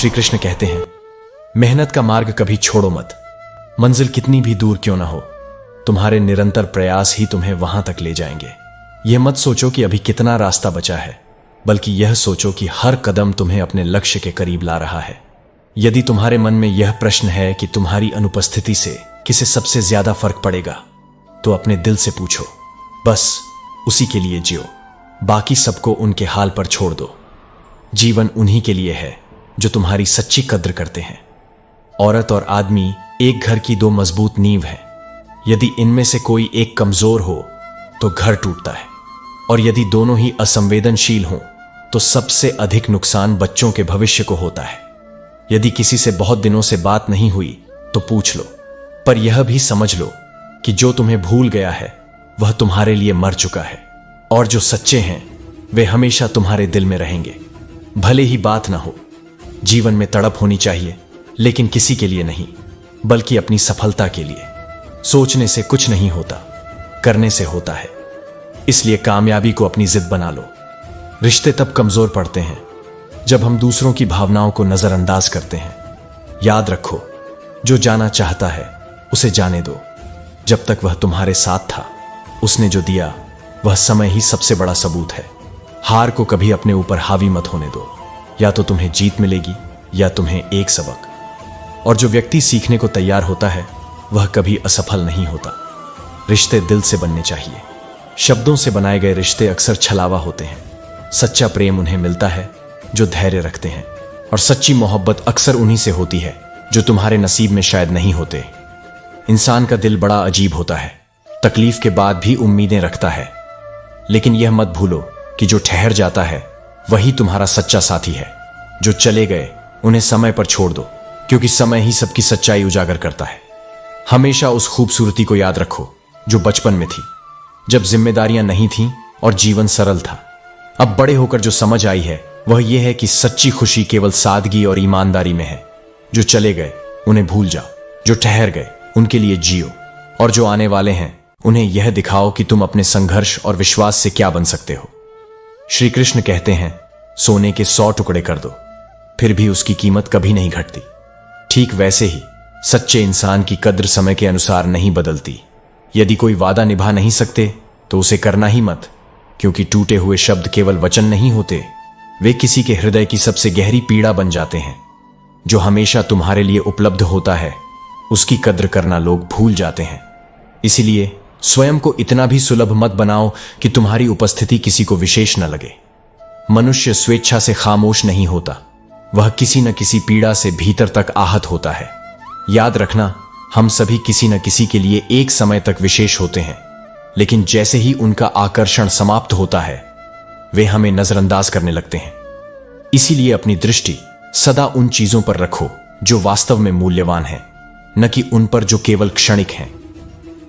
श्री कृष्ण कहते हैं, मेहनत का मार्ग कभी छोड़ो मत। मंजिल कितनी भी दूर क्यों ना हो, तुम्हारे निरंतर प्रयास ही तुम्हें वहां तक ले जाएंगे। यह मत सोचो कि अभी कितना रास्ता बचा है, बल्कि यह सोचो कि हर कदम तुम्हें अपने लक्ष्य के करीब ला रहा है। यदि तुम्हारे मन में यह प्रश्न है कि तुम्हारी अनुपस्थिति से किसे सबसे ज्यादा फर्क पड़ेगा, तो अपने दिल से पूछो, बस उसी के लिए जियो, बाकी सबको उनके हाल पर छोड़ दो। जीवन उन्हीं के लिए है जो तुम्हारी सच्ची कद्र करते हैं। औरत और आदमी एक घर की दो मजबूत नींव है। यदि इनमें से कोई एक कमजोर हो तो घर टूटता है, और यदि दोनों ही असंवेदनशील हों तो सबसे अधिक नुकसान बच्चों के भविष्य को होता है। यदि किसी से बहुत दिनों से बात नहीं हुई तो पूछ लो, पर यह भी समझ लो कि जो तुम्हें भूल गया है वह तुम्हारे लिए मर चुका है, और जो सच्चे हैं वे हमेशा तुम्हारे दिल में रहेंगे, भले ही बात ना हो। जीवन में तड़प होनी चाहिए, लेकिन किसी के लिए नहीं, बल्कि अपनी सफलता के लिए। सोचने से कुछ नहीं होता, करने से होता है। इसलिए कामयाबी को अपनी जिद बना लो। रिश्ते तब कमजोर पड़ते हैं जब हम दूसरों की भावनाओं को नजरअंदाज करते हैं। याद रखो, जो जाना चाहता है उसे जाने दो। जब तक वह तुम्हारे साथ था, उसने जो दिया वह समय ही सबसे बड़ा सबूत है। हार को कभी अपने ऊपर हावी मत होने दो। या तो तुम्हें जीत मिलेगी या तुम्हें एक सबक। और जो व्यक्ति सीखने को तैयार होता है वह कभी असफल नहीं होता। रिश्ते दिल से बनने चाहिए। शब्दों से बनाए गए रिश्ते अक्सर छलावा होते हैं। सच्चा प्रेम उन्हें मिलता है जो धैर्य रखते हैं, और सच्ची मोहब्बत अक्सर उन्हीं से होती है जो तुम्हारे नसीब में शायद नहीं होते। इंसान का दिल बड़ा अजीब होता है, तकलीफ के बाद भी उम्मीदें रखता है। लेकिन यह मत भूलो कि जो ठहर जाता है वही तुम्हारा सच्चा साथी है। जो चले गए उन्हें समय पर छोड़ दो, क्योंकि समय ही सबकी सच्चाई उजागर करता है। हमेशा उस खूबसूरती को याद रखो जो बचपन में थी, जब जिम्मेदारियां नहीं थीं और जीवन सरल था। अब बड़े होकर जो समझ आई है वह यह है कि सच्ची खुशी केवल सादगी और ईमानदारी में है। जो चले गए उन्हें भूल जाओ, जो ठहर गए उनके लिए जियो, और जो आने वाले हैं उन्हें यह दिखाओ कि तुम अपने संघर्ष और विश्वास से क्या बन सकते हो। श्री कृष्ण कहते हैं, सोने के 100 टुकड़े कर दो, फिर भी उसकी कीमत कभी नहीं घटती। ठीक वैसे ही सच्चे इंसान की कद्र समय के अनुसार नहीं बदलती। यदि कोई वादा निभा नहीं सकते तो उसे करना ही मत, क्योंकि टूटे हुए शब्द केवल वचन नहीं होते, वे किसी के हृदय की सबसे गहरी पीड़ा बन जाते हैं। जो हमेशा तुम्हारे लिए उपलब्ध होता है उसकी कद्र करना लोग भूल जाते हैं। इसीलिए स्वयं को इतना भी सुलभ मत बनाओ कि तुम्हारी उपस्थिति किसी को विशेष न लगे। मनुष्य स्वेच्छा से खामोश नहीं होता, वह किसी न किसी पीड़ा से भीतर तक आहत होता है। याद रखना, हम सभी किसी न किसी के लिए एक समय तक विशेष होते हैं, लेकिन जैसे ही उनका आकर्षण समाप्त होता है वे हमें नजरअंदाज करने लगते हैं। इसीलिए अपनी दृष्टि सदा उन चीजों पर रखो जो वास्तव में मूल्यवान हैं, न कि उन पर जो केवल क्षणिक हैं।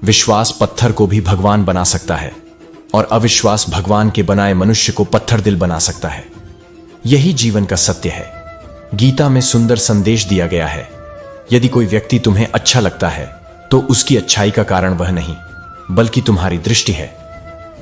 विश्वास पत्थर को भी भगवान बना सकता है, और अविश्वास भगवान के बनाए मनुष्य को पत्थर दिल बना सकता है। यही जीवन का सत्य है। गीता में सुंदर संदेश दिया गया है, यदि कोई व्यक्ति तुम्हें अच्छा लगता है तो उसकी अच्छाई का कारण वह नहीं बल्कि तुम्हारी दृष्टि है,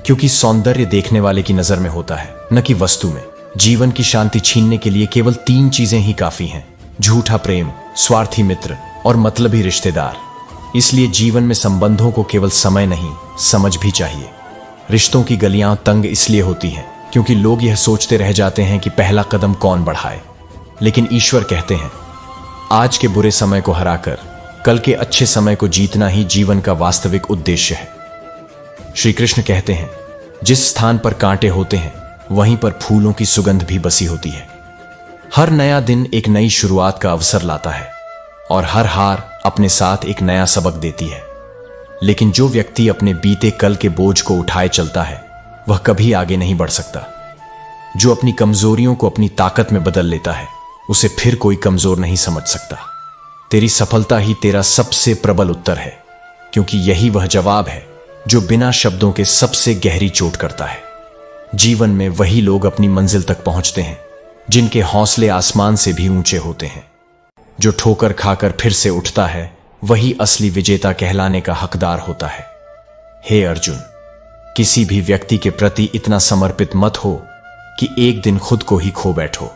क्योंकि सौंदर्य देखने वाले की नजर में होता है, न कि वस्तु में। जीवन की शांति छीनने के लिए केवल 3 चीजें ही काफी हैं: झूठा प्रेम, स्वार्थी मित्र और मतलबी रिश्तेदार। इसलिए जीवन में संबंधों को केवल समय नहीं, समझ भी चाहिए। रिश्तों की गलियां तंग इसलिए होती हैं क्योंकि लोग यह सोचते रह जाते हैं कि पहला कदम कौन बढ़ाए। लेकिन ईश्वर कहते हैं, आज के बुरे समय को हराकर कल के अच्छे समय को जीतना ही जीवन का वास्तविक उद्देश्य है। श्री कृष्ण कहते हैं, जिस स्थान पर कांटे होते हैं वहीं पर फूलों की सुगंध भी बसी होती है। हर नया दिन एक नई शुरुआत का अवसर लाता है, और हर हार अपने साथ एक नया सबक देती है। लेकिन जो व्यक्ति अपने बीते कल के बोझ को उठाए चलता है वह कभी आगे नहीं बढ़ सकता। जो अपनी कमजोरियों को अपनी ताकत में बदल लेता है उसे फिर कोई कमजोर नहीं समझ सकता। तेरी सफलता ही तेरा सबसे प्रबल उत्तर है, क्योंकि यही वह जवाब है जो बिना शब्दों के सबसे गहरी चोट करता है। जीवन में वही लोग अपनी मंजिल तक पहुंचते हैं जिनके हौसले आसमान से भी ऊंचे होते हैं। जो ठोकर खाकर फिर से उठता है वही असली विजेता कहलाने का हकदार होता है। हे अर्जुन, किसी भी व्यक्ति के प्रति इतना समर्पित मत हो कि एक दिन खुद को ही खो बैठो।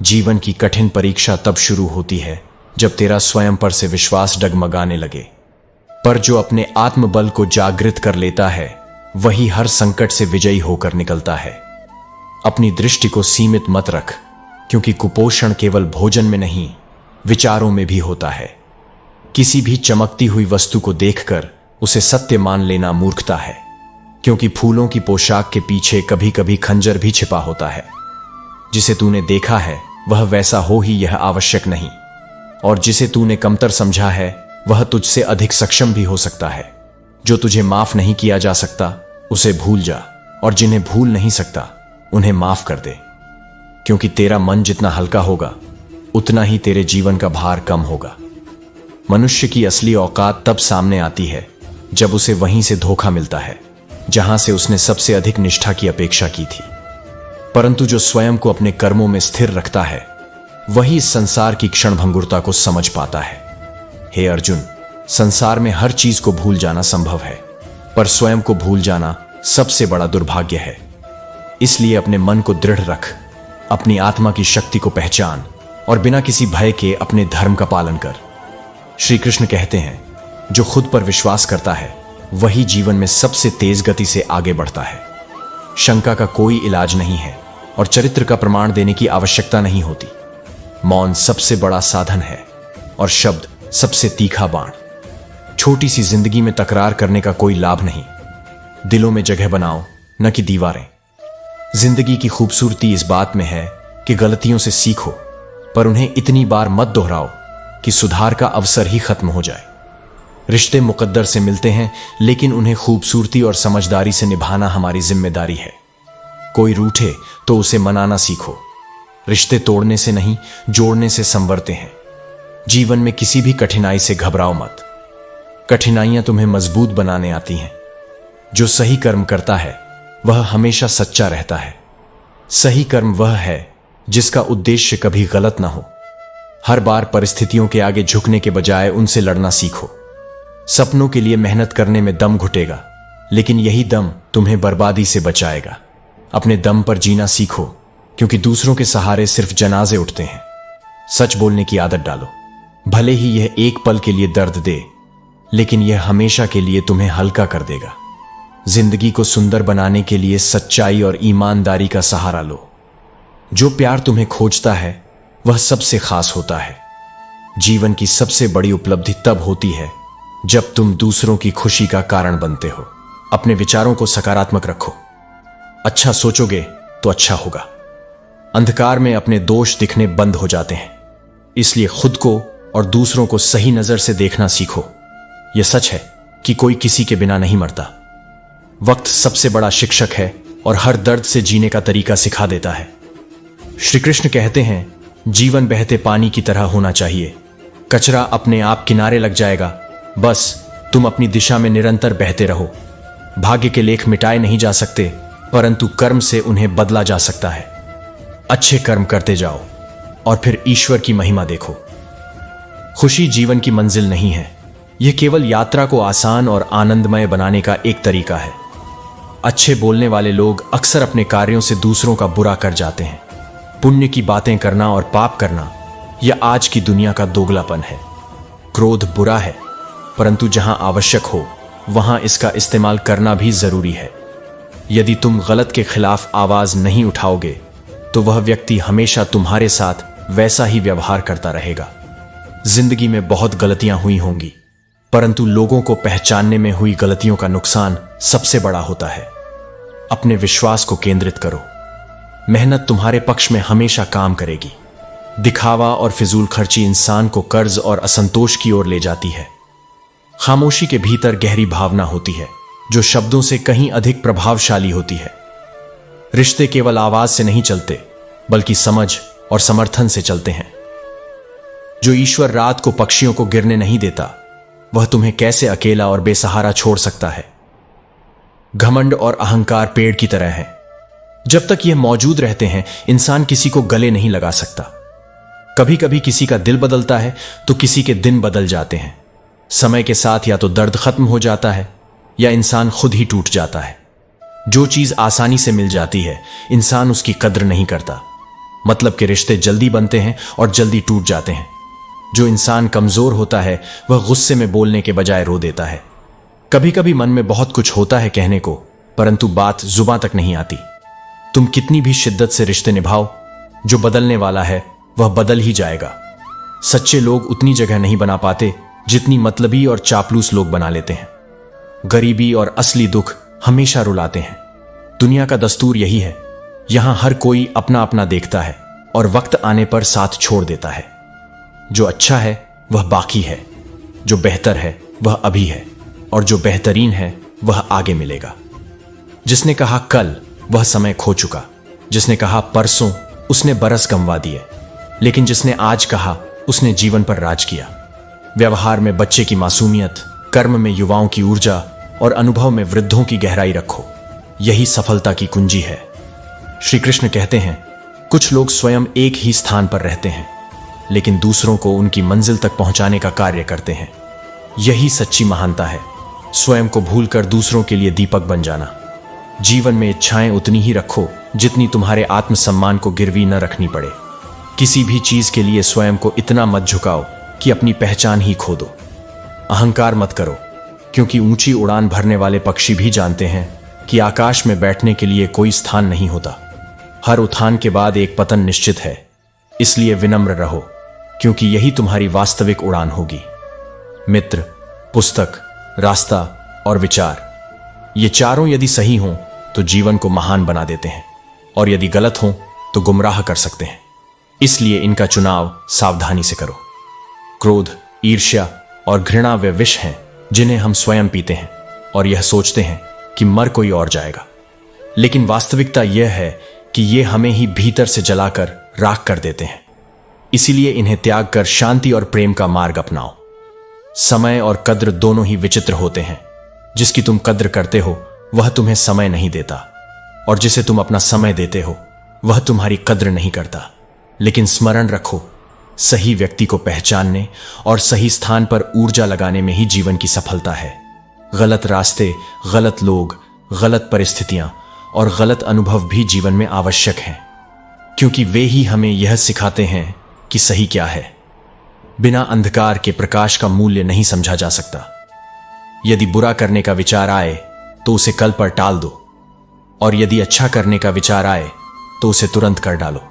जीवन की कठिन परीक्षा तब शुरू होती है जब तेरा स्वयं पर से विश्वास डगमगाने लगे। पर जो अपने आत्मबल को जागृत कर लेता है वही हर संकट से विजयी होकर निकलता है। अपनी दृष्टि को सीमित मत रख, क्योंकि कुपोषण केवल भोजन में नहीं, विचारों में भी होता है। किसी भी चमकती हुई वस्तु को देखकर उसे सत्य मान लेना मूर्खता है, क्योंकि फूलों की पोशाक के पीछे कभी कभी खंजर भी छिपा होता है। जिसे तूने देखा है वह वैसा हो ही यह आवश्यक नहीं, और जिसे तूने कमतर समझा है वह तुझसे अधिक सक्षम भी हो सकता है। जो तुझे माफ नहीं किया जा सकता उसे भूल जा, और जिन्हें भूल नहीं सकता उन्हें माफ कर दे, क्योंकि तेरा मन जितना हल्का होगा उतना ही तेरे जीवन का भार कम होगा। मनुष्य की असली औकात तब सामने आती है जब उसे वहीं से धोखा मिलता है जहां से उसने सबसे अधिक निष्ठा की अपेक्षा की थी। परंतु जो स्वयं को अपने कर्मों में स्थिर रखता है वही इस संसार की क्षणभंगुरता को समझ पाता है। हे अर्जुन, संसार में हर चीज को भूल जाना संभव है, पर स्वयं को भूल जाना सबसे बड़ा दुर्भाग्य है। इसलिए अपने मन को दृढ़ रख, अपनी आत्मा की शक्ति को पहचान और बिना किसी भय के अपने धर्म का पालन कर। श्री कृष्ण कहते हैं, जो खुद पर विश्वास करता है वही जीवन में सबसे तेज गति से आगे बढ़ता है। शंका का कोई इलाज नहीं है और चरित्र का प्रमाण देने की आवश्यकता नहीं होती। मौन सबसे बड़ा साधन है और शब्द सबसे तीखा बाण। छोटी सी जिंदगी में तकरार करने का कोई लाभ नहीं। दिलों में जगह बनाओ, न कि दीवारें। जिंदगी की खूबसूरती इस बात में है कि गलतियों से सीखो, पर उन्हें इतनी बार मत दोहराओ कि सुधार का अवसर ही खत्म हो जाए। रिश्ते मुकद्दर से मिलते हैं, लेकिन उन्हें खूबसूरती और समझदारी से निभाना हमारी जिम्मेदारी है। कोई रूठे तो उसे मनाना सीखो। रिश्ते तोड़ने से नहीं, जोड़ने से संवरते हैं। जीवन में किसी भी कठिनाई से घबराओ मत। कठिनाइयां तुम्हें मजबूत बनाने आती हैं। जो सही कर्म करता है वह हमेशा सच्चा रहता है। सही कर्म वह है जिसका उद्देश्य कभी गलत ना हो। हर बार परिस्थितियों के आगे झुकने के बजाय उनसे लड़ना सीखो। सपनों के लिए मेहनत करने में दम घुटेगा, लेकिन यही दम तुम्हें बर्बादी से बचाएगा। अपने दम पर जीना सीखो, क्योंकि दूसरों के सहारे सिर्फ जनाजे उठते हैं। सच बोलने की आदत डालो, भले ही यह एक पल के लिए दर्द दे, लेकिन यह हमेशा के लिए तुम्हें हल्का कर देगा। जिंदगी को सुंदर बनाने के लिए सच्चाई और ईमानदारी का सहारा लो। जो प्यार तुम्हें खोजता है वह सबसे खास होता है। जीवन की सबसे बड़ी उपलब्धि तब होती है जब तुम दूसरों की खुशी का कारण बनते हो। अपने विचारों को सकारात्मक रखो। अच्छा सोचोगे तो अच्छा होगा। अंधकार में अपने दोष दिखने बंद हो जाते हैं, इसलिए खुद को और दूसरों को सही नजर से देखना सीखो। यह सच है कि कोई किसी के बिना नहीं मरता। वक्त सबसे बड़ा शिक्षक है और हर दर्द से जीने का तरीका सिखा देता है। श्री कृष्ण कहते हैं, जीवन बहते पानी की तरह होना चाहिए। कचरा अपने आप किनारे लग जाएगा, बस तुम अपनी दिशा में निरंतर बहते रहो। भाग्य के लेख मिटाए नहीं जा सकते, परंतु कर्म से उन्हें बदला जा सकता है। अच्छे कर्म करते जाओ और फिर ईश्वर की महिमा देखो। खुशी जीवन की मंजिल नहीं है, यह केवल यात्रा को आसान और आनंदमय बनाने का एक तरीका है। अच्छे बोलने वाले लोग अक्सर अपने कार्यों से दूसरों का बुरा कर जाते हैं। पुण्य की बातें करना और पाप करना यह आज की दुनिया का दोगलापन है। क्रोध बुरा है, परंतु जहां आवश्यक हो वहां इसका इस्तेमाल करना भी जरूरी है। यदि तुम गलत के खिलाफ आवाज नहीं उठाओगे तो वह व्यक्ति हमेशा तुम्हारे साथ वैसा ही व्यवहार करता रहेगा। जिंदगी में बहुत गलतियां हुई होंगी, परंतु लोगों को पहचानने में हुई गलतियों का नुकसान सबसे बड़ा होता है। अपने विश्वास को केंद्रित करो। मेहनत तुम्हारे पक्ष में हमेशा काम करेगी। दिखावा और फिजूल खर्ची इंसान को कर्ज और असंतोष की ओर ले जाती है। खामोशी के भीतर गहरी भावना होती है जो शब्दों से कहीं अधिक प्रभावशाली होती है। रिश्ते केवल आवाज से नहीं चलते, बल्कि समझ और समर्थन से चलते हैं। जो ईश्वर रात को पक्षियों को गिरने नहीं देता, वह तुम्हें कैसे अकेला और बेसहारा छोड़ सकता है। घमंड और अहंकार पेड़ की तरह है। जब तक यह मौजूद रहते हैं, इंसान किसी को गले नहीं लगा सकता। कभी कभी किसी का दिल बदलता है तो किसी के दिन बदल जाते हैं। समय के साथ या तो दर्द खत्म हो जाता है या इंसान खुद ही टूट जाता है। जो चीज आसानी से मिल जाती है, इंसान उसकी कद्र नहीं करता। मतलब के रिश्ते जल्दी बनते हैं और जल्दी टूट जाते हैं। जो इंसान कमजोर होता है वह गुस्से में बोलने के बजाय रो देता है। कभी कभी मन में बहुत कुछ होता है कहने को, परंतु बात जुबां तक नहीं आती। तुम कितनी भी शिद्दत से रिश्ते निभाओ, जो बदलने वाला है वह बदल ही जाएगा। सच्चे लोग उतनी जगह नहीं बना पाते जितनी मतलबी और चापलूस लोग बना लेते हैं। गरीबी और असली दुख हमेशा रुलाते हैं। दुनिया का दस्तूर यही है, यहां हर कोई अपना अपना देखता है और वक्त आने पर साथ छोड़ देता है। जो अच्छा है वह बाकी है, जो बेहतर है वह अभी है, और जो बेहतरीन है वह आगे मिलेगा। जिसने कहा कल वह समय खो चुका, जिसने कहा परसों उसने बरस गंवा दिए, लेकिन जिसने आज कहा उसने जीवन पर राज किया। व्यवहार में बच्चे की मासूमियत, कर्म में युवाओं की ऊर्जा और अनुभव में वृद्धों की गहराई रखो। यही सफलता की कुंजी है। श्री कृष्ण कहते हैं, कुछ लोग स्वयं एक ही स्थान पर रहते हैं, लेकिन दूसरों को उनकी मंजिल तक पहुंचाने का कार्य करते हैं। यही सच्ची महानता है, स्वयं को भूलकर दूसरों के लिए दीपक बन जाना। जीवन में इच्छाएं उतनी ही रखो जितनी तुम्हारे आत्मसम्मान को गिरवी न रखनी पड़े। किसी भी चीज के लिए स्वयं को इतना मत झुकाओ कि अपनी पहचान ही खो दो। अहंकार मत करो, क्योंकि ऊंची उड़ान भरने वाले पक्षी भी जानते हैं कि आकाश में बैठने के लिए कोई स्थान नहीं होता। हर उत्थान के बाद एक पतन निश्चित है। इसलिए विनम्र रहो, क्योंकि यही तुम्हारी वास्तविक उड़ान होगी। मित्र, पुस्तक, रास्ता और विचार, ये चारों यदि सही हों तो जीवन को महान बना देते हैं, और यदि गलत हों तो गुमराह कर सकते हैं। इसलिए इनका चुनाव सावधानी से करो। क्रोध, ईर्ष्या और घृणा वे विष हैं जिन्हें हम स्वयं पीते हैं और यह सोचते हैं कि मर कोई और जाएगा। लेकिन वास्तविकता यह है कि ये हमें ही भीतर से जलाकर राख कर देते हैं। इसीलिए इन्हें त्याग कर शांति और प्रेम का मार्ग अपनाओ। समय और कद्र दोनों ही विचित्र होते हैं। जिसकी तुम कद्र करते हो वह तुम्हें समय नहीं देता, और जिसे तुम अपना समय देते हो वह तुम्हारी कद्र नहीं करता। लेकिन स्मरण रखो, सही व्यक्ति को पहचानने और सही स्थान पर ऊर्जा लगाने में ही जीवन की सफलता है। गलत रास्ते, गलत लोग, गलत परिस्थितियां और गलत अनुभव भी जीवन में आवश्यक हैं, क्योंकि वे ही हमें यह सिखाते हैं कि सही क्या है। बिना अंधकार के प्रकाश का मूल्य नहीं समझा जा सकता। यदि बुरा करने का विचार आए तो उसे कल पर टाल दो, और यदि अच्छा करने का विचार आए तो उसे तुरंत कर डालो,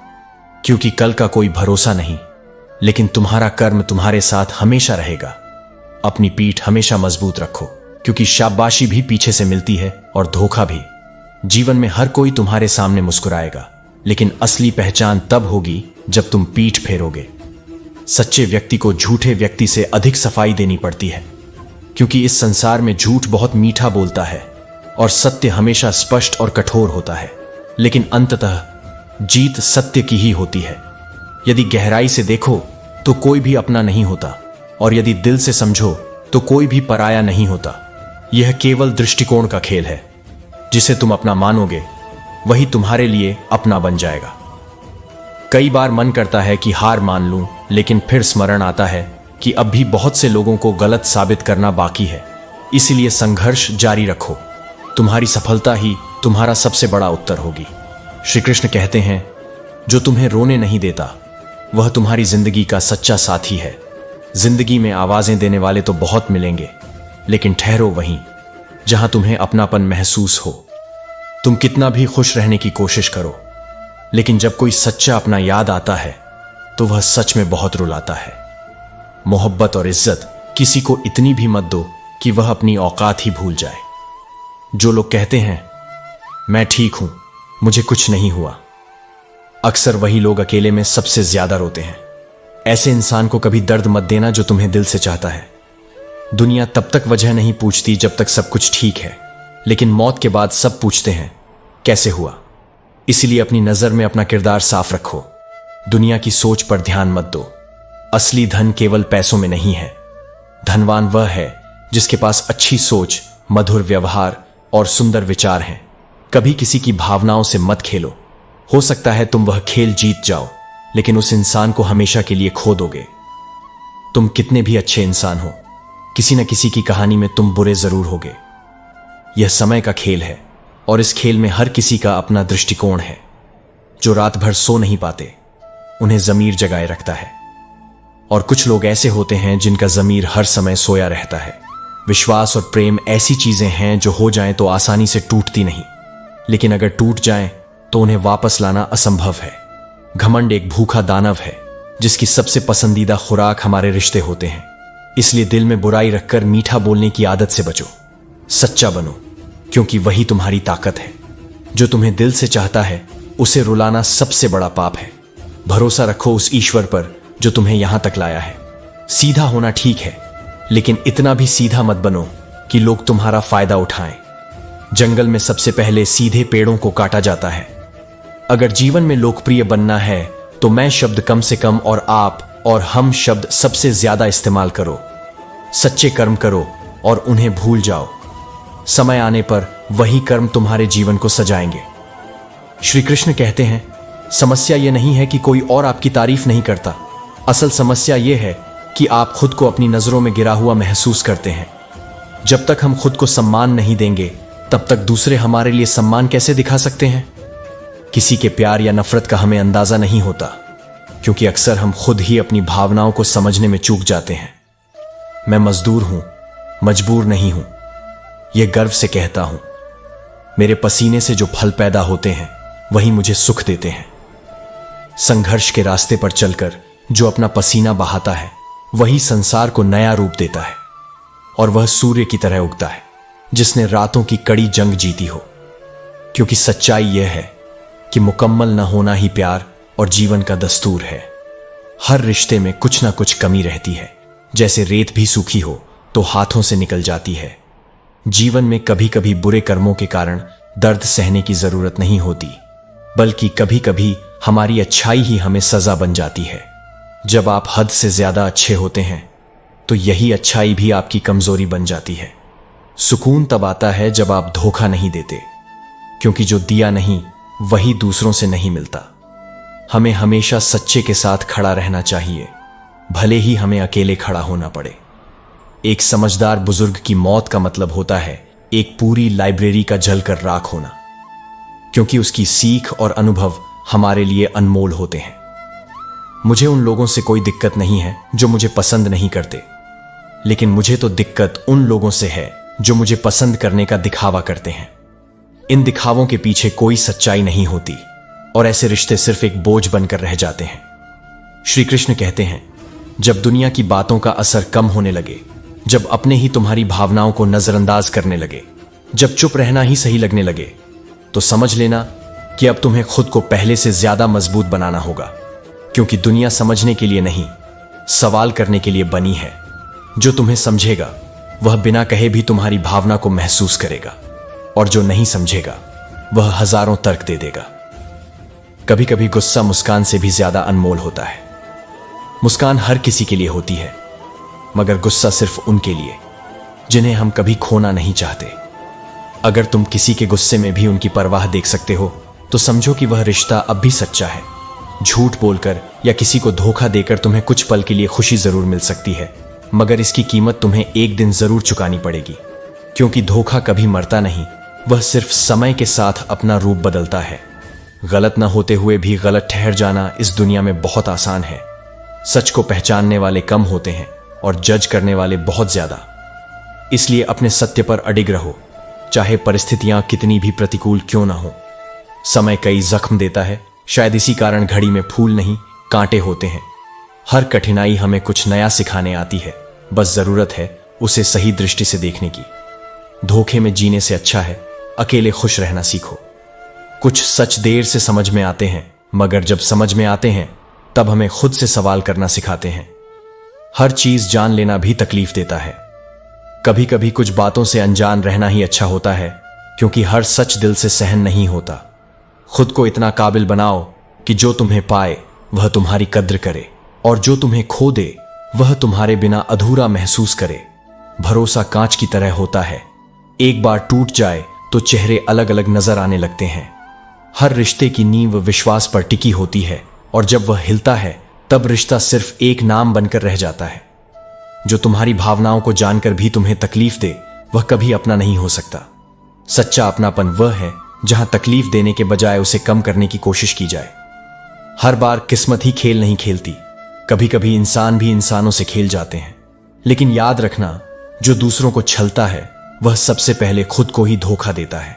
क्योंकि कल का कोई भरोसा नहीं, लेकिन तुम्हारा कर्म तुम्हारे साथ हमेशा रहेगा। अपनी पीठ हमेशा मजबूत रखो, क्योंकि शाबाशी भी पीछे से मिलती है और धोखा भी। जीवन में हर कोई तुम्हारे सामने मुस्कुराएगा, लेकिन असली पहचान तब होगी जब तुम पीठ फेरोगे। सच्चे व्यक्ति को झूठे व्यक्ति से अधिक सफाई देनी पड़ती है, क्योंकि इस संसार में झूठ बहुत मीठा बोलता है और सत्य हमेशा स्पष्ट और कठोर होता है। लेकिन अंततः जीत सत्य की ही होती है। यदि गहराई से देखो तो कोई भी अपना नहीं होता, और यदि दिल से समझो तो कोई भी पराया नहीं होता। यह केवल दृष्टिकोण का खेल है। जिसे तुम अपना मानोगे वही तुम्हारे लिए अपना बन जाएगा। कई बार मन करता है कि हार मान लूं, लेकिन फिर स्मरण आता है कि अब भी बहुत से लोगों को गलत साबित करना बाकी है। इसीलिए संघर्ष जारी रखो। तुम्हारी सफलता ही तुम्हारा सबसे बड़ा उत्तर होगी। श्री कृष्ण कहते हैं, जो तुम्हें रोने नहीं देता वह तुम्हारी जिंदगी का सच्चा साथी है। जिंदगी में आवाजें देने वाले तो बहुत मिलेंगे, लेकिन ठहरो वहीं जहां तुम्हें अपनापन महसूस हो। तुम कितना भी खुश रहने की कोशिश करो, लेकिन जब कोई सच्चा अपना याद आता है तो वह सच में बहुत रुलाता है। मोहब्बत और इज्जत किसी को इतनी भी मत दो कि वह अपनी औकात ही भूल जाए। जो लोग कहते हैं मैं ठीक हूं, मुझे कुछ नहीं हुआ, अक्सर वही लोग अकेले में सबसे ज्यादा रोते हैं। ऐसे इंसान को कभी दर्द मत देना जो तुम्हें दिल से चाहता है। दुनिया तब तक वजह नहीं पूछती जब तक सब कुछ ठीक है, लेकिन मौत के बाद सब पूछते हैं कैसे हुआ। इसलिए अपनी नजर में अपना किरदार साफ रखो। दुनिया की सोच पर ध्यान मत दो। असली धन केवल पैसों में नहीं है। धनवान वह है जिसके पास अच्छी सोच, मधुर व्यवहार और सुंदर विचार हैं। कभी किसी की भावनाओं से मत खेलो। हो सकता है तुम वह खेल जीत जाओ, लेकिन उस इंसान को हमेशा के लिए खो दोगे। तुम कितने भी अच्छे इंसान हो, किसी न किसी की कहानी में तुम बुरे जरूर होगे। यह समय का खेल है, और इस खेल में हर किसी का अपना दृष्टिकोण है। जो रात भर सो नहीं पाते उन्हें ज़मीर जगाए रखता है। और कुछ लोग ऐसे होते हैं जिनका ज़मीर हर समय सोया रहता है। विश्वास और प्रेम ऐसी चीजें हैं जो हो जाएं तो आसानी से टूटती नहीं, लेकिन अगर टूट जाएं तो उन्हें वापस लाना असंभव है। घमंड एक भूखा दानव है जिसकी सबसे पसंदीदा खुराक हमारे रिश्ते होते हैं। इसलिए दिल में बुराई रखकर मीठा बोलने की आदत से बचो। सच्चा बनो, क्योंकि वही तुम्हारी ताकत है। जो तुम्हें दिल से चाहता है उसे रुलाना सबसे बड़ा पाप है। भरोसा रखो उस ईश्वर पर जो तुम्हें यहां तक लाया है। सीधा होना ठीक है, लेकिन इतना भी सीधा मत बनो कि लोग तुम्हारा फायदा उठाएं। जंगल में सबसे पहले सीधे पेड़ों को काटा जाता है। अगर जीवन में लोकप्रिय बनना है तो मैं शब्द कम से कम और आप और हम शब्द सबसे ज्यादा इस्तेमाल करो। सच्चे कर्म करो और उन्हें भूल जाओ। समय आने पर वही कर्म तुम्हारे जीवन को सजाएंगे। श्री कृष्ण कहते हैं, समस्या यह नहीं है कि कोई और आपकी तारीफ नहीं करता, असल समस्या यह है कि आप खुद को अपनी नजरों में गिरा हुआ महसूस करते हैं। जब तक हम खुद को सम्मान नहीं देंगे तब तक दूसरे हमारे लिए सम्मान कैसे दिखा सकते हैं। किसी के प्यार या नफरत का हमें अंदाजा नहीं होता, क्योंकि अक्सर हम खुद ही अपनी भावनाओं को समझने में चूक जाते हैं। मैं मजदूर हूं, मजबूर नहीं हूं, यह गर्व से कहता हूं। मेरे पसीने से जो फल पैदा होते हैं वही मुझे सुख देते हैं। संघर्ष के रास्ते पर चलकर जो अपना पसीना बहाता है वही संसार को नया रूप देता है। और वह सूर्य की तरह उगता है जिसने रातों की कड़ी जंग जीती हो। क्योंकि सच्चाई यह है कि मुकम्मल न होना ही प्यार और जीवन का दस्तूर है। हर रिश्ते में कुछ ना कुछ कमी रहती है। जैसे रेत भी सूखी हो तो हाथों से निकल जाती है। जीवन में कभी कभी बुरे कर्मों के कारण दर्द सहने की जरूरत नहीं होती, बल्कि कभी कभी हमारी अच्छाई ही हमें सजा बन जाती है। जब आप हद से ज्यादा अच्छे होते हैं तो यही अच्छाई भी आपकी कमजोरी बन जाती है। सुकून तब आता है जब आप धोखा नहीं देते, क्योंकि जो दिया नहीं वही दूसरों से नहीं मिलता। हमें हमेशा सच्चे के साथ खड़ा रहना चाहिए, भले ही हमें अकेले खड़ा होना पड़े। एक समझदार बुजुर्ग की मौत का मतलब होता है एक पूरी लाइब्रेरी का जलकर राख होना, क्योंकि उसकी सीख और अनुभव हमारे लिए अनमोल होते हैं। मुझे उन लोगों से कोई दिक्कत नहीं है जो मुझे पसंद नहीं करते, लेकिन मुझे तो दिक्कत उन लोगों से है जो मुझे पसंद करने का दिखावा करते हैं। इन दिखावों के पीछे कोई सच्चाई नहीं होती और ऐसे रिश्ते सिर्फ एक बोझ बनकर रह जाते हैं। श्री कृष्ण कहते हैं, जब दुनिया की बातों का असर कम होने लगे, जब अपने ही तुम्हारी भावनाओं को नजरअंदाज करने लगे, जब चुप रहना ही सही लगने लगे, तो समझ लेना कि अब तुम्हें खुद को पहले से ज्यादा मजबूत बनाना होगा। क्योंकि दुनिया समझने के लिए नहीं, सवाल करने के लिए बनी है। जो तुम्हें समझेगा वह बिना कहे भी तुम्हारी भावना को महसूस करेगा, और जो नहीं समझेगा वह हजारों तर्क दे देगा। कभी कभी गुस्सा मुस्कान से भी ज्यादा अनमोल होता है। मुस्कान हर किसी के लिए होती है, मगर गुस्सा सिर्फ उनके लिए जिन्हें हम कभी खोना नहीं चाहते। अगर तुम किसी के गुस्से में भी उनकी परवाह देख सकते हो तो समझो कि वह रिश्ता अब भी सच्चा है। झूठ बोलकर या किसी को धोखा देकर तुम्हें कुछ पल के लिए खुशी जरूर मिल सकती है, मगर इसकी कीमत तुम्हें एक दिन जरूर चुकानी पड़ेगी। क्योंकि धोखा कभी मरता नहीं, वह सिर्फ समय के साथ अपना रूप बदलता है। गलत ना होते हुए भी गलत ठहर जाना इस दुनिया में बहुत आसान है। सच को पहचानने वाले कम होते हैं और जज करने वाले बहुत ज्यादा। इसलिए अपने सत्य पर अडिग रहो, चाहे परिस्थितियां कितनी भी प्रतिकूल क्यों ना हो। समय कई जख्म देता है, शायद इसी कारण घड़ी में फूल नहीं कांटे होते हैं। हर कठिनाई हमें कुछ नया सिखाने आती है, बस जरूरत है उसे सही दृष्टि से देखने की। धोखे में जीने से अच्छा है अकेले खुश रहना सीखो। कुछ सच देर से समझ में आते हैं, मगर जब समझ में आते हैं तब हमें खुद से सवाल करना सिखाते हैं। हर चीज जान लेना भी तकलीफ देता है। कभी कभी कुछ बातों से अनजान रहना ही अच्छा होता है, क्योंकि हर सच दिल से सहन नहीं होता। खुद को इतना काबिल बनाओ कि जो तुम्हें पाए वह तुम्हारी कद्र करे, और जो तुम्हें खो दे वह तुम्हारे बिना अधूरा महसूस करे। भरोसा कांच की तरह होता है, एक बार टूट जाए तो चेहरे अलग अलग नजर आने लगते हैं। हर रिश्ते की नींव विश्वास पर टिकी होती है, और जब वह हिलता है तब रिश्ता सिर्फ एक नाम बनकर रह जाता है। जो तुम्हारी भावनाओं को जानकर भी तुम्हें तकलीफ दे वह कभी अपना नहीं हो सकता। सच्चा अपनापन वह है जहां तकलीफ देने के बजाय उसे कम करने की कोशिश की जाए। हर बार किस्मत ही खेल नहीं खेलती, कभी कभी इंसान भी इंसानों से खेल जाते हैं। लेकिन याद रखना, जो दूसरों को छलता है वह सबसे पहले खुद को ही धोखा देता है।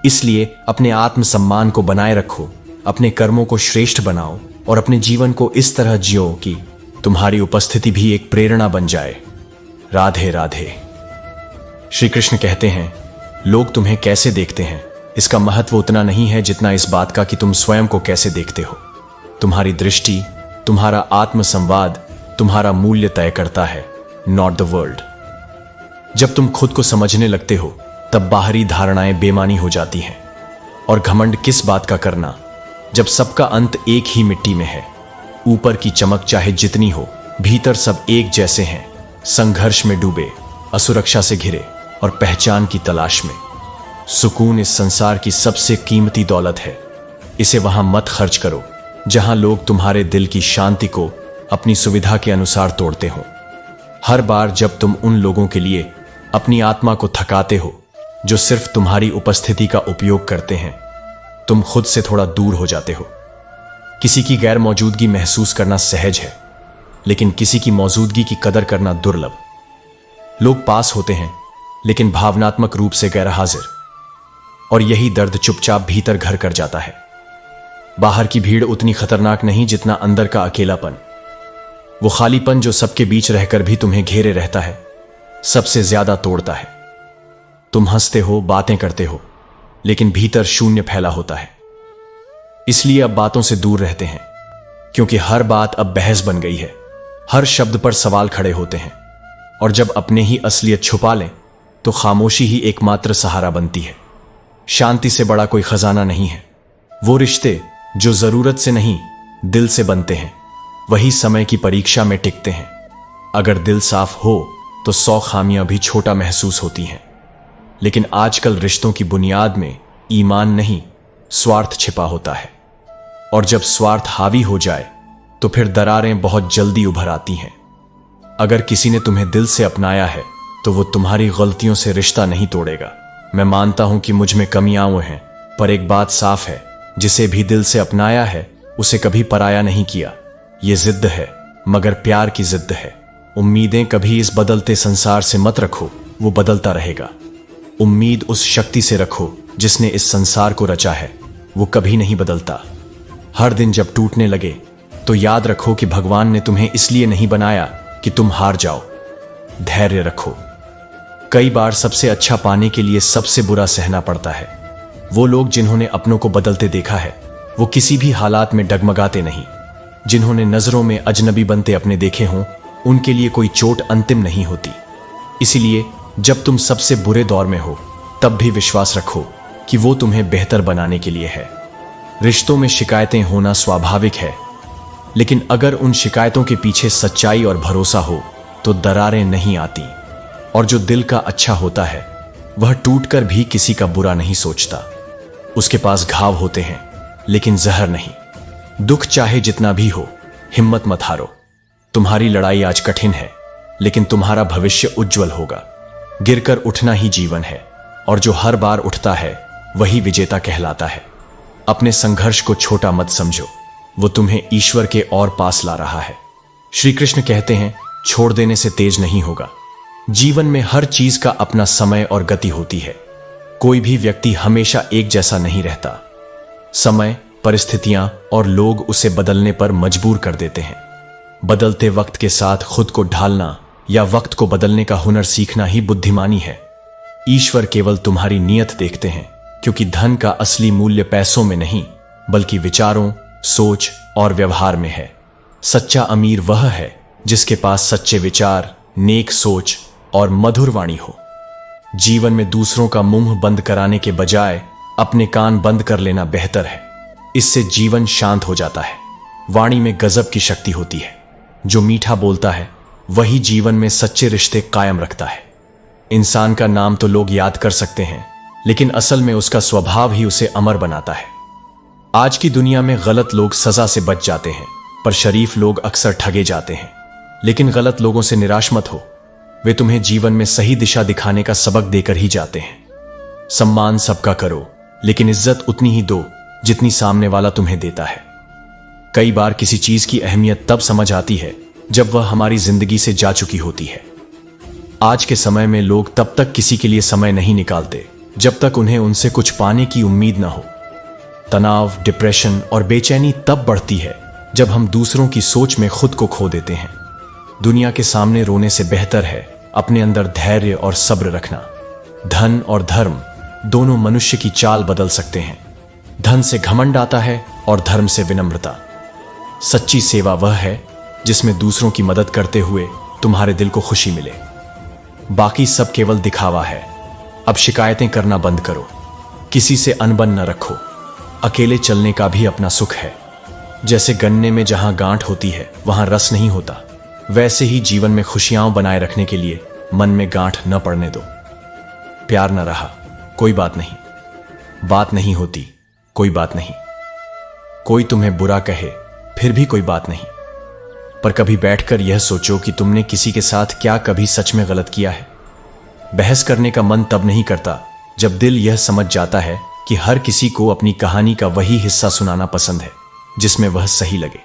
इसलिए अपने आत्मसम्मान को बनाए रखो, अपने कर्मों को श्रेष्ठ बनाओ और अपने जीवन को इस तरह जियो कि तुम्हारी उपस्थिति भी एक प्रेरणा बन जाए। राधे राधे। श्री कृष्ण कहते हैं, लोग तुम्हें कैसे देखते हैं इसका महत्व उतना नहीं है जितना इस बात का कि तुम स्वयं को कैसे देखते हो। तुम्हारी दृष्टि, तुम्हारा आत्मसंवाद तुम्हारा मूल्य तय करता है, नॉट द वर्ल्ड। जब तुम खुद को समझने लगते हो तब बाहरी धारणाएं बेमानी हो जाती हैं। और घमंड किस बात का करना जब सबका अंत एक ही मिट्टी में है। ऊपर की चमक चाहे जितनी हो, भीतर सब एक जैसे हैं, संघर्ष में डूबे, असुरक्षा से घिरे और पहचान की तलाश में। सुकून इस संसार की सबसे कीमती दौलत है। इसे वहां मत खर्च करो जहां लोग तुम्हारे दिल की शांति को अपनी सुविधा के अनुसार तोड़ते हो। हर बार जब तुम उन लोगों के लिए अपनी आत्मा को थकाते हो जो सिर्फ तुम्हारी उपस्थिति का उपयोग करते हैं, तुम खुद से थोड़ा दूर हो जाते हो। किसी की गैर मौजूदगी महसूस करना सहज है, लेकिन किसी की मौजूदगी की कदर करना दुर्लभ। लोग पास होते हैं लेकिन भावनात्मक रूप से गैर हाजिर, और यही दर्द चुपचाप भीतर घर कर जाता है। बाहर की भीड़ उतनी खतरनाक नहीं जितना अंदर का अकेलापन। वो खालीपन जो सबके बीच रहकर भी तुम्हें घेरे रहता है, सबसे ज्यादा तोड़ता है। तुम हंसते हो, बातें करते हो, लेकिन भीतर शून्य फैला होता है। इसलिए अब बातों से दूर रहते हैं, क्योंकि हर बात अब बहस बन गई है। हर शब्द पर सवाल खड़े होते हैं, और जब अपने ही असलियत छुपा लें तो खामोशी ही एकमात्र सहारा बनती है। शांति से बड़ा कोई खजाना नहीं है। वो रिश्ते जो जरूरत से नहीं, दिल से बनते हैं, वही समय की परीक्षा में टिकते हैं। अगर दिल साफ हो तो 100 खामियां भी छोटा महसूस होती हैं। लेकिन आजकल रिश्तों की बुनियाद में ईमान नहीं, स्वार्थ छिपा होता है। और जब स्वार्थ हावी हो जाए तो फिर दरारें बहुत जल्दी उभर आती हैं। अगर किसी ने तुम्हें दिल से अपनाया है तो वो तुम्हारी गलतियों से रिश्ता नहीं तोड़ेगा। मैं मानता हूं कि मुझ में कमियां हैं, पर एक बात साफ है, जिसे भी दिल से अपनाया है उसे कभी पराया नहीं किया। ये जिद्द है, मगर प्यार की जिद्द है। उम्मीदें कभी इस बदलते संसार से मत रखो, वो बदलता रहेगा। उम्मीद उस शक्ति से रखो जिसने इस संसार को रचा है, वो कभी नहीं बदलता। हर दिन जब टूटने लगे तो याद रखो कि भगवान ने तुम्हें इसलिए नहीं बनाया कि तुम हार जाओ। धैर्य रखो। कई बार सबसे अच्छा पाने के लिए सबसे बुरा सहना पड़ता है। वो लोग जिन्होंने अपनों को बदलते देखा है, वो किसी भी हालात में डगमगाते नहीं। जिन्होंने नजरों में अजनबी बनते अपने देखे हों, उनके लिए कोई चोट अंतिम नहीं होती। इसीलिए जब तुम सबसे बुरे दौर में हो तब भी विश्वास रखो कि वो तुम्हें बेहतर बनाने के लिए है। रिश्तों में शिकायतें होना स्वाभाविक है, लेकिन अगर उन शिकायतों के पीछे सच्चाई और भरोसा हो तो दरारें नहीं आती। और जो दिल का अच्छा होता है वह टूटकर भी किसी का बुरा नहीं सोचता। उसके पास घाव होते हैं लेकिन जहर नहीं। दुख चाहे जितना भी हो, हिम्मत मत हारो। तुम्हारी लड़ाई आज कठिन है, लेकिन तुम्हारा भविष्य उज्जवल होगा। गिरकर उठना ही जीवन है, और जो हर बार उठता है वही विजेता कहलाता है। अपने संघर्ष को छोटा मत समझो, वो तुम्हें ईश्वर के और पास ला रहा है। श्री कृष्ण कहते हैं, छोड़ देने से तेज नहीं होगा। जीवन में हर चीज का अपना समय और गति होती है। कोई भी व्यक्ति हमेशा एक जैसा नहीं रहता। समय, परिस्थितियां और लोग उसे बदलने पर मजबूर कर देते हैं। बदलते वक्त के साथ खुद को ढालना या वक्त को बदलने का हुनर सीखना ही बुद्धिमानी है। ईश्वर केवल तुम्हारी नीयत देखते हैं, क्योंकि धन का असली मूल्य पैसों में नहीं बल्कि विचारों, सोच और व्यवहार में है। सच्चा अमीर वह है जिसके पास सच्चे विचार, नेक सोच और मधुर वाणी हो। जीवन में दूसरों का मुंह बंद कराने के बजाय अपने कान बंद कर लेना बेहतर है। इससे जीवन शांत हो जाता है। वाणी में गजब की शक्ति होती है। जो मीठा बोलता है वही जीवन में सच्चे रिश्ते कायम रखता है। इंसान का नाम तो लोग याद कर सकते हैं, लेकिन असल में उसका स्वभाव ही उसे अमर बनाता है। आज की दुनिया में गलत लोग सजा से बच जाते हैं, पर शरीफ लोग अक्सर ठगे जाते हैं। लेकिन गलत लोगों से निराश मत हो, वे तुम्हें जीवन में सही दिशा दिखाने का सबक देकर ही जाते हैं। सम्मान सबका करो, लेकिन इज्जत उतनी ही दो जितनी सामने वाला तुम्हें देता है। कई बार किसी चीज की अहमियत तब समझ आती है जब वह हमारी जिंदगी से जा चुकी होती है। आज के समय में लोग तब तक किसी के लिए समय नहीं निकालते जब तक उन्हें उनसे कुछ पाने की उम्मीद न हो। तनाव, डिप्रेशन और बेचैनी तब बढ़ती है जब हम दूसरों की सोच में खुद को खो देते हैं। दुनिया के सामने रोने से बेहतर है अपने अंदर धैर्य और सब्र रखना। धन और धर्म दोनों मनुष्य की चाल बदल सकते हैं। धन से घमंड आता है और धर्म से विनम्रता। सच्ची सेवा वह है जिसमें दूसरों की मदद करते हुए तुम्हारे दिल को खुशी मिले। बाकी सब केवल दिखावा है। अब शिकायतें करना बंद करो, किसी से अनबन न रखो। अकेले चलने का भी अपना सुख है। जैसे गन्ने में जहां गांठ होती है वहां रस नहीं होता, वैसे ही जीवन में खुशियां बनाए रखने के लिए मन में गांठ न पड़ने दो। प्यार न रहा, कोई बात नहीं। बात नहीं होती, कोई बात नहीं। कोई तुम्हें बुरा कहे फिर भी कोई बात नहीं। पर कभी बैठकर यह सोचो कि तुमने किसी के साथ क्या कभी सच में गलत किया है। बहस करने का मन तब नहीं करता जब दिल यह समझ जाता है कि हर किसी को अपनी कहानी का वही हिस्सा सुनाना पसंद है जिसमें वह सही लगे।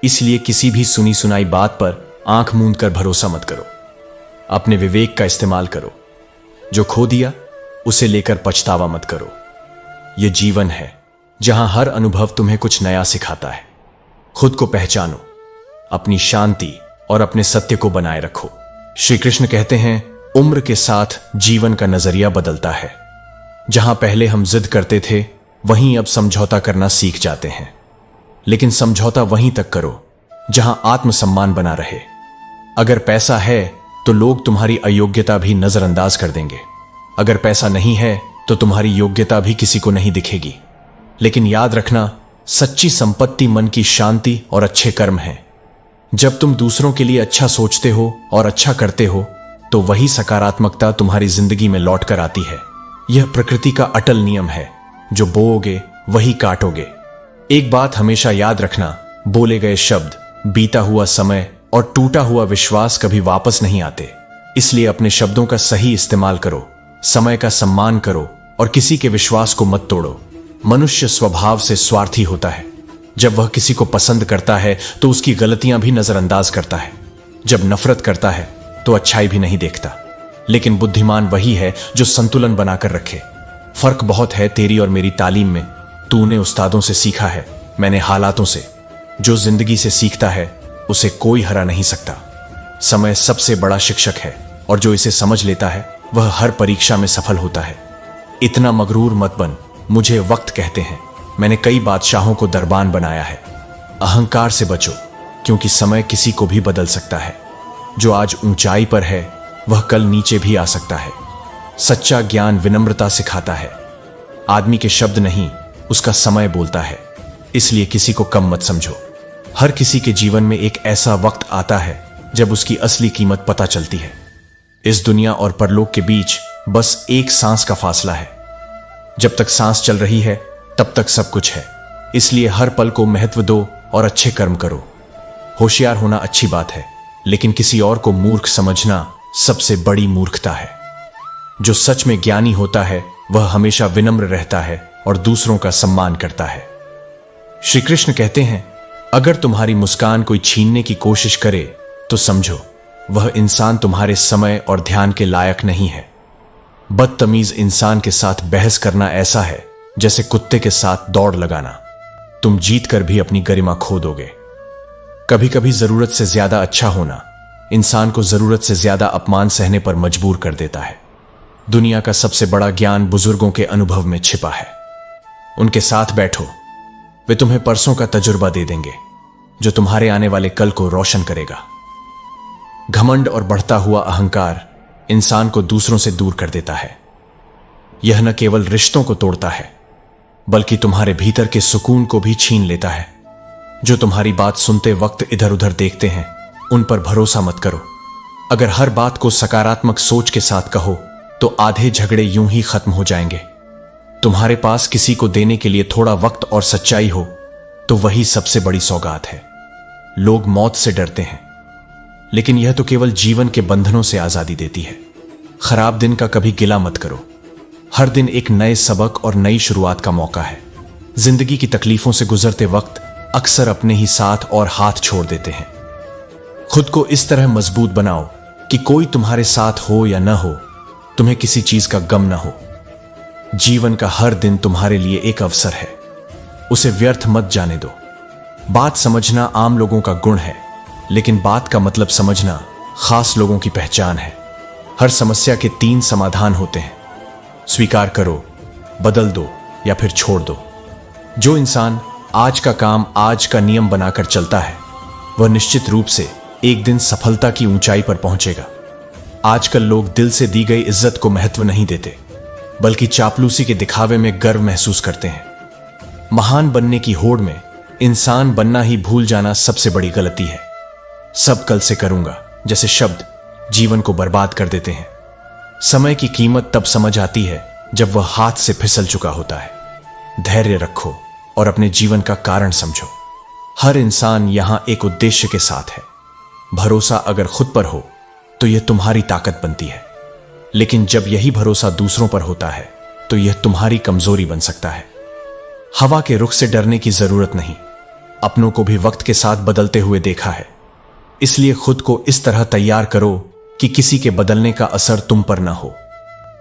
इसलिए किसी भी सुनी सुनाई बात पर आंख मूंद कर भरोसा मत करो। अपने विवेक का इस्तेमाल करो। जो खो दिया उसे लेकर पछतावा मत करो। यह जीवन है जहां हर अनुभव तुम्हें कुछ नया सिखाता है। खुद को पहचानो, अपनी शांति और अपने सत्य को बनाए रखो। श्री कृष्ण कहते हैं, उम्र के साथ जीवन का नजरिया बदलता है। जहां पहले हम जिद करते थे वहीं अब समझौता करना सीख जाते हैं। लेकिन समझौता वहीं तक करो जहां आत्मसम्मान बना रहे। अगर पैसा है तो लोग तुम्हारी अयोग्यता भी नजरअंदाज कर देंगे। अगर पैसा नहीं है तो तुम्हारी योग्यता भी किसी को नहीं दिखेगी। लेकिन याद रखना, सच्ची संपत्ति मन की शांति और अच्छे कर्म है। जब तुम दूसरों के लिए अच्छा सोचते हो और अच्छा करते हो तो वही सकारात्मकता तुम्हारी जिंदगी में लौट कर आती है। यह प्रकृति का अटल नियम है, जो बोओगे वही काटोगे। एक बात हमेशा याद रखना, बोले गए शब्द, बीता हुआ समय और टूटा हुआ विश्वास कभी वापस नहीं आते। इसलिए अपने शब्दों का सही इस्तेमाल करो, समय का सम्मान करो और किसी के विश्वास को मत तोड़ो। मनुष्य स्वभाव से स्वार्थी होता है। जब वह किसी को पसंद करता है तो उसकी गलतियां भी नजरअंदाज करता है। जब नफरत करता है तो अच्छाई भी नहीं देखता। लेकिन बुद्धिमान वही है जो संतुलन बनाकर रखे। फर्क बहुत है तेरी और मेरी तालीम में। तूने उस्तादों से सीखा है, मैंने हालातों से। जो जिंदगी से सीखता है उसे कोई हरा नहीं सकता। समय सबसे बड़ा शिक्षक है और जो इसे समझ लेता है वह हर परीक्षा में सफल होता है। इतना मगरूर मत बन, मुझे वक्त कहते हैं। मैंने कई बादशाहों को दरबान बनाया है। अहंकार से बचो, क्योंकि समय किसी को भी बदल सकता है। जो आज ऊंचाई पर है वह कल नीचे भी आ सकता है। सच्चा ज्ञान विनम्रता सिखाता है। आदमी के शब्द नहीं, उसका समय बोलता है। इसलिए किसी को कम मत समझो। हर किसी के जीवन में एक ऐसा वक्त आता है जब उसकी असली कीमत पता चलती है। इस दुनिया और परलोक के बीच बस एक सांस का फासला है। जब तक सांस चल रही है तब तक सब कुछ है। इसलिए हर पल को महत्व दो और अच्छे कर्म करो। होशियार होना अच्छी बात है, लेकिन किसी और को मूर्ख समझना सबसे बड़ी मूर्खता है। जो सच में ज्ञानी होता है वह हमेशा विनम्र रहता है और दूसरों का सम्मान करता है। श्री कृष्ण कहते हैं, अगर तुम्हारी मुस्कान कोई छीनने की कोशिश करे तो समझो वह इंसान तुम्हारे समय और ध्यान के लायक नहीं है। बदतमीज इंसान के साथ बहस करना ऐसा है जैसे कुत्ते के साथ दौड़ लगाना। तुम जीत कर भी अपनी गरिमा खो दोगे। कभी कभी जरूरत से ज्यादा अच्छा होना इंसान को जरूरत से ज्यादा अपमान सहने पर मजबूर कर देता है। दुनिया का सबसे बड़ा ज्ञान बुजुर्गों के अनुभव में छिपा है। उनके साथ बैठो, वे तुम्हें परसों का तजुर्बा दे देंगे जो तुम्हारे आने वाले कल को रोशन करेगा। घमंड और बढ़ता हुआ अहंकार इंसान को दूसरों से दूर कर देता है। यह न केवल रिश्तों को तोड़ता है बल्कि तुम्हारे भीतर के सुकून को भी छीन लेता है। जो तुम्हारी बात सुनते वक्त इधर उधर देखते हैं उन पर भरोसा मत करो। अगर हर बात को सकारात्मक सोच के साथ कहो तो आधे झगड़े यूं ही खत्म हो जाएंगे। तुम्हारे पास किसी को देने के लिए थोड़ा वक्त और सच्चाई हो तो वही सबसे बड़ी सौगात है। लोग मौत से डरते हैं, लेकिन यह तो केवल जीवन के बंधनों से आजादी देती है। खराब दिन का कभी गिला मत करो। हर दिन एक नए सबक और नई शुरुआत का मौका है। जिंदगी की तकलीफों से गुजरते वक्त अक्सर अपने ही साथ और हाथ छोड़ देते हैं। खुद को इस तरह मजबूत बनाओ कि कोई तुम्हारे साथ हो या न हो, तुम्हें किसी चीज का गम न हो। जीवन का हर दिन तुम्हारे लिए एक अवसर है, उसे व्यर्थ मत जाने दो। बात समझना आम लोगों का गुण है, लेकिन बात का मतलब समझना खास लोगों की पहचान है। हर समस्या के 3 समाधान होते हैं, स्वीकार करो, बदल दो या फिर छोड़ दो। जो इंसान आज का काम आज का नियम बनाकर चलता है, वह निश्चित रूप से एक दिन सफलता की ऊंचाई पर पहुंचेगा। आजकल लोग दिल से दी गई इज्जत को महत्व नहीं देते, बल्कि चापलूसी के दिखावे में गर्व महसूस करते हैं। महान बनने की होड़ में इंसान बनना ही भूल जाना सबसे बड़ी गलती है। सब कल से करूंगा जैसे शब्द जीवन को बर्बाद कर देते हैं। समय की कीमत तब समझ आती है जब वह हाथ से फिसल चुका होता है। धैर्य रखो और अपने जीवन का कारण समझो। हर इंसान यहां एक उद्देश्य के साथ है। भरोसा अगर खुद पर हो तो यह तुम्हारी ताकत बनती है, लेकिन जब यही भरोसा दूसरों पर होता है तो यह तुम्हारी कमजोरी बन सकता है। हवा के रुख से डरने की जरूरत नहीं, अपनों को भी वक्त के साथ बदलते हुए देखा है। इसलिए खुद को इस तरह तैयार करो कि किसी के बदलने का असर तुम पर ना हो।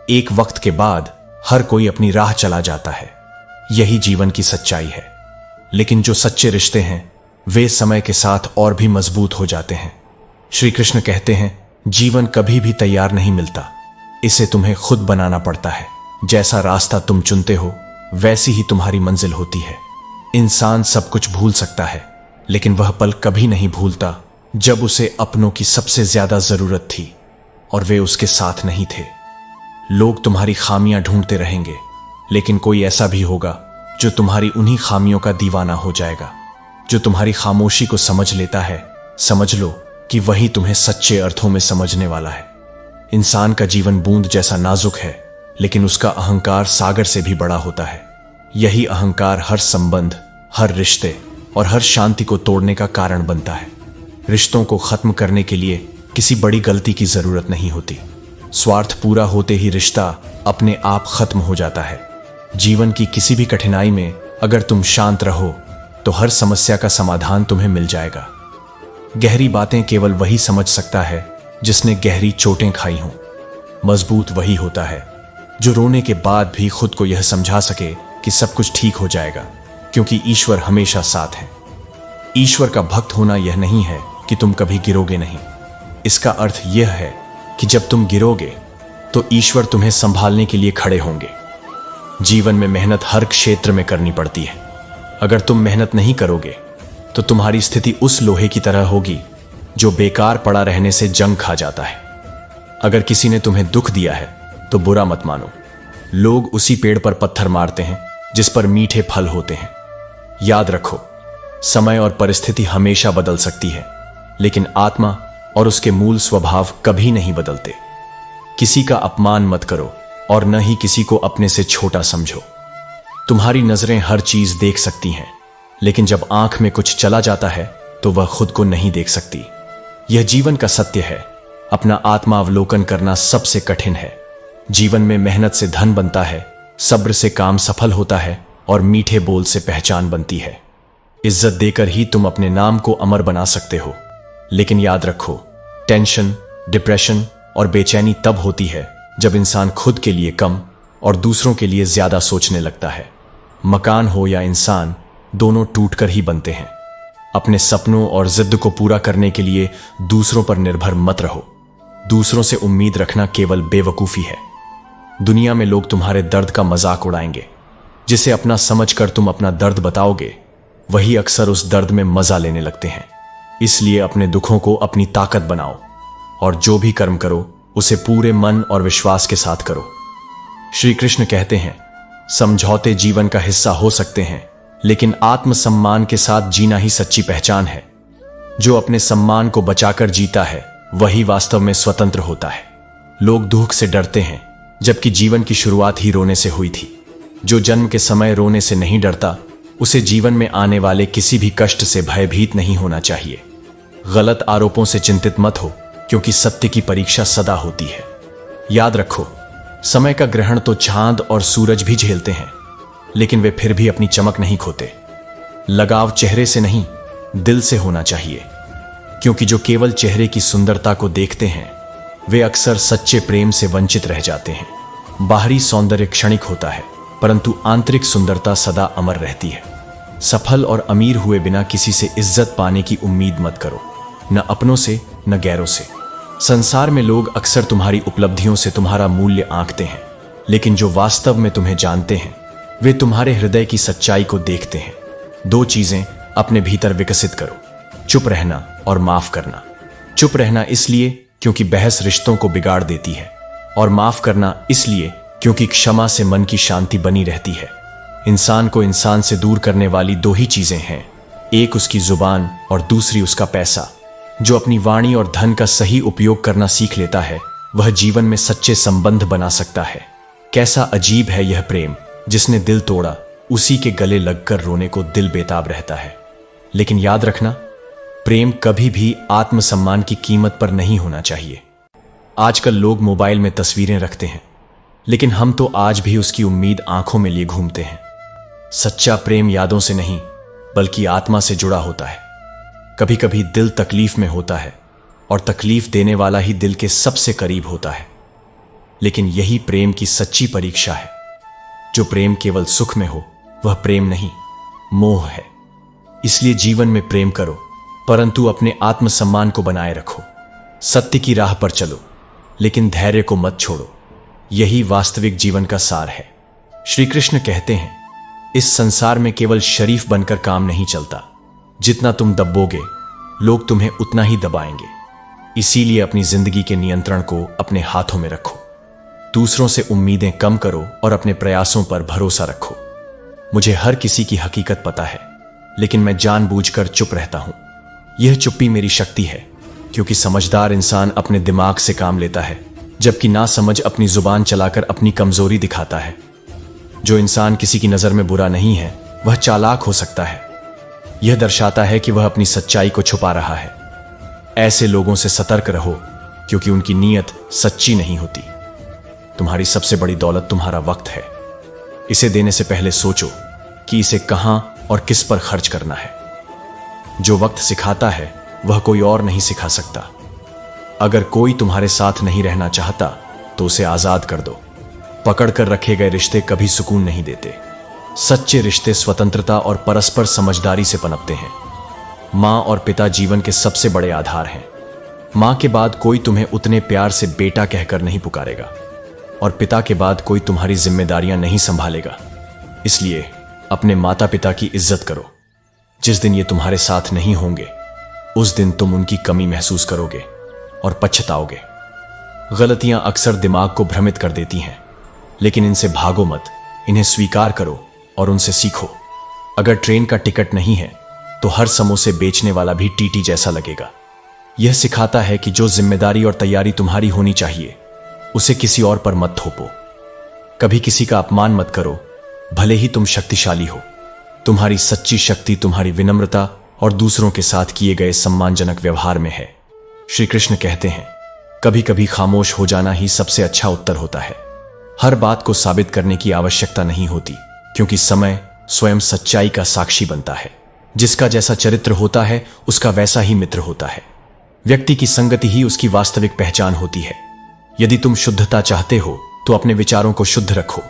एक वक्त के बाद हर कोई अपनी राह चला जाता है, यही जीवन की सच्चाई है। लेकिन जो सच्चे रिश्ते हैं वे समय के साथ और भी मजबूत हो जाते हैं। श्री कृष्ण कहते हैं, जीवन कभी भी तैयार नहीं मिलता, इसे तुम्हें खुद बनाना पड़ता है। जैसा रास्ता तुम चुनते हो वैसी ही तुम्हारी मंजिल होती है। इंसान सब कुछ भूल सकता है, लेकिन वह पल कभी नहीं भूलता जब उसे अपनों की सबसे ज्यादा जरूरत थी और वे उसके साथ नहीं थे। लोग तुम्हारी खामियां ढूंढते रहेंगे, लेकिन कोई ऐसा भी होगा जो तुम्हारी उन्हीं खामियों का दीवाना हो जाएगा। जो तुम्हारी खामोशी को समझ लेता है, समझ लो कि वही तुम्हें सच्चे अर्थों में समझने वाला है। इंसान का जीवन बूंद जैसा नाजुक है, लेकिन उसका अहंकार सागर से भी बड़ा होता है। यही अहंकार हर संबंध, हर रिश्ते और हर शांति को तोड़ने का कारण बनता है। रिश्तों को खत्म करने के लिए किसी बड़ी गलती की जरूरत नहीं होती। स्वार्थ पूरा होते ही रिश्ता अपने आप खत्म हो जाता है। जीवन की किसी भी कठिनाई में अगर तुम शांत रहो तो हर समस्या का समाधान तुम्हें मिल जाएगा। गहरी बातें केवल वही समझ सकता है जिसने गहरी चोटें खाई हों। मजबूत वही होता है जो रोने के बाद भी खुद को यह समझा सके कि सब कुछ ठीक हो जाएगा, क्योंकि ईश्वर हमेशा साथ है। ईश्वर का भक्त होना यह नहीं है कि तुम कभी गिरोगे नहीं। इसका अर्थ यह है कि जब तुम गिरोगे तो ईश्वर तुम्हें संभालने के लिए खड़े होंगे। जीवन में मेहनत हर क्षेत्र में करनी पड़ती है। अगर तुम मेहनत नहीं करोगे तो तुम्हारी स्थिति उस लोहे की तरह होगी जो बेकार पड़ा रहने से जंग खा जाता है। अगर किसी ने तुम्हें दुख दिया है तो बुरा मत मानो। लोग उसी पेड़ पर पत्थर मारते हैं जिस पर मीठे फल होते हैं। याद रखो, समय और परिस्थिति हमेशा बदल सकती है, लेकिन आत्मा और उसके मूल स्वभाव कभी नहीं बदलते। किसी का अपमान मत करो और न ही किसी को अपने से छोटा समझो। तुम्हारी नजरें हर चीज देख सकती हैं, लेकिन जब आंख में कुछ चला जाता है तो वह खुद को नहीं देख सकती। यह जीवन का सत्य है। अपना आत्मावलोकन करना सबसे कठिन है। जीवन में मेहनत से धन बनता है, सब्र से काम सफल होता है और मीठे बोल से पहचान बनती है। इज्जत देकर ही तुम अपने नाम को अमर बना सकते हो, लेकिन याद रखो, टेंशन, डिप्रेशन और बेचैनी तब होती है जब इंसान खुद के लिए कम और दूसरों के लिए ज्यादा सोचने लगता है। मकान हो या इंसान, दोनों टूटकर ही बनते हैं। अपने सपनों और जिद को पूरा करने के लिए दूसरों पर निर्भर मत रहो। दूसरों से उम्मीद रखना केवल बेवकूफी है। दुनिया में लोग तुम्हारे दर्द का मजाक उड़ाएंगे। जिसे अपना समझकर तुम अपना दर्द बताओगे, वही अक्सर उस दर्द में मजा लेने लगते हैं। इसलिए अपने दुखों को अपनी ताकत बनाओ और जो भी कर्म करो उसे पूरे मन और विश्वास के साथ करो। श्री कृष्ण कहते हैं, समझौते जीवन का हिस्सा हो सकते हैं, लेकिन आत्मसम्मान के साथ जीना ही सच्ची पहचान है। जो अपने सम्मान को बचाकर जीता है वही वास्तव में स्वतंत्र होता है। लोग दुख से डरते हैं, जबकि जीवन की शुरुआत ही रोने से हुई थी। जो जन्म के समय रोने से नहीं डरता, उसे जीवन में आने वाले किसी भी कष्ट से भयभीत नहीं होना चाहिए। गलत आरोपों से चिंतित मत हो, क्योंकि सत्य की परीक्षा सदा होती है। याद रखो, समय का ग्रहण तो चांद और सूरज भी झेलते हैं, लेकिन वे फिर भी अपनी चमक नहीं खोते। लगाव चेहरे से नहीं, दिल से होना चाहिए, क्योंकि जो केवल चेहरे की सुंदरता को देखते हैं वे अक्सर सच्चे प्रेम से वंचित रह जाते हैं। बाहरी सौंदर्य क्षणिक होता है, परंतु आंतरिक सुंदरता सदा अमर रहती है। सफल और अमीर हुए बिना किसी से इज्जत पाने की उम्मीद मत करो, न अपनों से न गैरों से। संसार में लोग अक्सर तुम्हारी उपलब्धियों से तुम्हारा मूल्य आंकते हैं, लेकिन जो वास्तव में तुम्हें जानते हैं वे तुम्हारे हृदय की सच्चाई को देखते हैं। 2 चीजें अपने भीतर विकसित करो, चुप रहना और माफ करना। चुप रहना इसलिए क्योंकि बहस रिश्तों को बिगाड़ देती है, और माफ करना इसलिए क्योंकि क्षमा से मन की शांति बनी रहती है। इंसान को इंसान से दूर करने वाली 2 ही चीजें हैं, एक उसकी जुबान और दूसरी उसका पैसा। जो अपनी वाणी और धन का सही उपयोग करना सीख लेता है वह जीवन में सच्चे संबंध बना सकता है। कैसा अजीब है यह प्रेम, जिसने दिल तोड़ा उसी के गले लगकर रोने को दिल बेताब रहता है। लेकिन याद रखना, प्रेम कभी भी आत्मसम्मान की कीमत पर नहीं होना चाहिए। आजकल लोग मोबाइल में तस्वीरें रखते हैं, लेकिन हम तो आज भी उसकी उम्मीद आंखों में लिए घूमते हैं। सच्चा प्रेम यादों से नहीं बल्कि आत्मा से जुड़ा होता है। कभी कभी दिल तकलीफ में होता है और तकलीफ देने वाला ही दिल के सबसे करीब होता है, लेकिन यही प्रेम की सच्ची परीक्षा है। जो प्रेम केवल सुख में हो वह प्रेम नहीं, मोह है। इसलिए जीवन में प्रेम करो, परंतु अपने आत्मसम्मान को बनाए रखो। सत्य की राह पर चलो, लेकिन धैर्य को मत छोड़ो। यही वास्तविक जीवन का सार है। श्री कृष्ण कहते हैं, इस संसार में केवल शरीफ बनकर काम नहीं चलता। जितना तुम दबोगे लोग तुम्हें उतना ही दबाएंगे। इसीलिए अपनी जिंदगी के नियंत्रण को अपने हाथों में रखो। दूसरों से उम्मीदें कम करो और अपने प्रयासों पर भरोसा रखो। मुझे हर किसी की हकीकत पता है, लेकिन मैं जानबूझकर चुप रहता हूं। यह चुप्पी मेरी शक्ति है, क्योंकि समझदार इंसान अपने दिमाग से काम लेता है, जबकि नासमझ अपनी जुबान चलाकर अपनी कमजोरी दिखाता है। जो इंसान किसी की नजर में बुरा नहीं है वह चालाक हो सकता है। यह दर्शाता है कि वह अपनी सच्चाई को छुपा रहा है। ऐसे लोगों से सतर्क रहो, क्योंकि उनकी नीयत सच्ची नहीं होती। तुम्हारी सबसे बड़ी दौलत तुम्हारा वक्त है। इसे देने से पहले सोचो कि इसे कहां और किस पर खर्च करना है। जो वक्त सिखाता है वह कोई और नहीं सिखा सकता। अगर कोई तुम्हारे साथ नहीं रहना चाहता तो उसे आजाद कर दो। पकड़कर रखे गए रिश्ते कभी सुकून नहीं देते। सच्चे रिश्ते स्वतंत्रता और परस्पर समझदारी से पनपते हैं। मां और पिता जीवन के सबसे बड़े आधार हैं। मां के बाद कोई तुम्हें उतने प्यार से बेटा कहकर नहीं पुकारेगा, और पिता के बाद कोई तुम्हारी जिम्मेदारियां नहीं संभालेगा। इसलिए अपने माता पिता की इज्जत करो। जिस दिन ये तुम्हारे साथ नहीं होंगे उस दिन तुम उनकी कमी महसूस करोगे और पछताओगे। गलतियां अक्सर दिमाग को भ्रमित कर देती हैं, लेकिन इनसे भागो मत, इन्हें स्वीकार करो और उनसे सीखो। अगर ट्रेन का टिकट नहीं है तो हर समोसे बेचने वाला भी टीटी जैसा लगेगा। यह सिखाता है कि जो जिम्मेदारी और तैयारी तुम्हारी होनी चाहिए उसे किसी और पर मत थोपो। कभी किसी का अपमान मत करो, भले ही तुम शक्तिशाली हो। तुम्हारी सच्ची शक्ति तुम्हारी विनम्रता और दूसरों के साथ किए गए सम्मानजनक व्यवहार में है। श्री कृष्ण कहते हैं, कभी कभी खामोश हो जाना ही सबसे अच्छा उत्तर होता है। हर बात को साबित करने की आवश्यकता नहीं होती, क्योंकि समय स्वयं सच्चाई का साक्षी बनता है। जिसका जैसा चरित्र होता है उसका वैसा ही मित्र होता है। व्यक्ति की संगति ही उसकी वास्तविक पहचान होती है। यदि तुम शुद्धता चाहते हो तो अपने विचारों को शुद्ध रखो,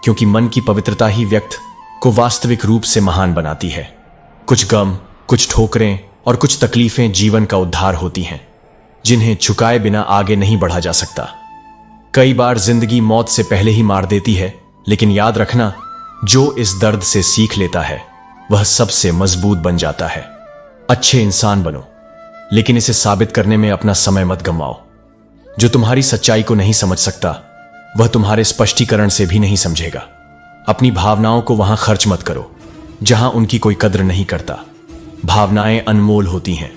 क्योंकि मन की पवित्रता ही व्यक्ति को वास्तविक रूप से महान बनाती है। कुछ गम, कुछ ठोकरें और कुछ तकलीफें जीवन का उद्धार होती हैं, जिन्हें झुकाए बिना आगे नहीं बढ़ा जा सकता। कई बार जिंदगी मौत से पहले ही मार देती है, लेकिन याद रखना, जो इस दर्द से सीख लेता है वह सबसे मजबूत बन जाता है। अच्छे इंसान बनो, लेकिन इसे साबित करने में अपना समय मत गंवाओ। जो तुम्हारी सच्चाई को नहीं समझ सकता वह तुम्हारे स्पष्टीकरण से भी नहीं समझेगा। अपनी भावनाओं को वहां खर्च मत करो जहां उनकी कोई कद्र नहीं करता। भावनाएं अनमोल होती हैं,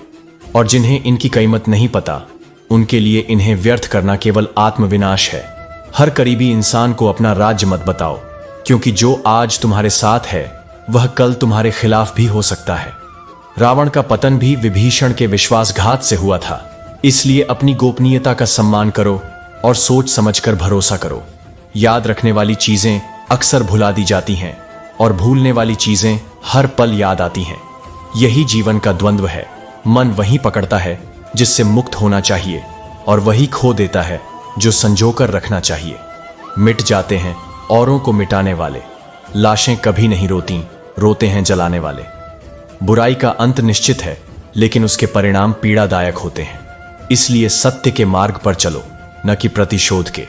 और जिन्हें इनकी कीमत नहीं पता उनके लिए इन्हें व्यर्थ करना केवल आत्मविनाश है। हर करीबी इंसान को अपना राज्य मत बताओ, क्योंकि जो आज तुम्हारे साथ है वह कल तुम्हारे खिलाफ भी हो सकता है। रावण का पतन भी विभीषण के विश्वासघात से हुआ था। इसलिए अपनी गोपनीयता का सम्मान करो और सोच समझकर भरोसा करो। याद रखने वाली चीजें अक्सर भुला दी जाती हैं, और भूलने वाली चीजें हर पल याद आती हैं। यही जीवन का द्वंद्व है। मन वही पकड़ता है जिससे मुक्त होना चाहिए, और वही खो देता है जो संजोकर रखना चाहिए। मिट जाते हैं औरों को मिटाने वाले, लाशें कभी नहीं रोती, रोते हैं जलाने वाले। बुराई का अंत निश्चित है, लेकिन उसके परिणाम पीड़ादायक होते हैं। इसलिए सत्य के मार्ग पर चलो, न कि प्रतिशोध के।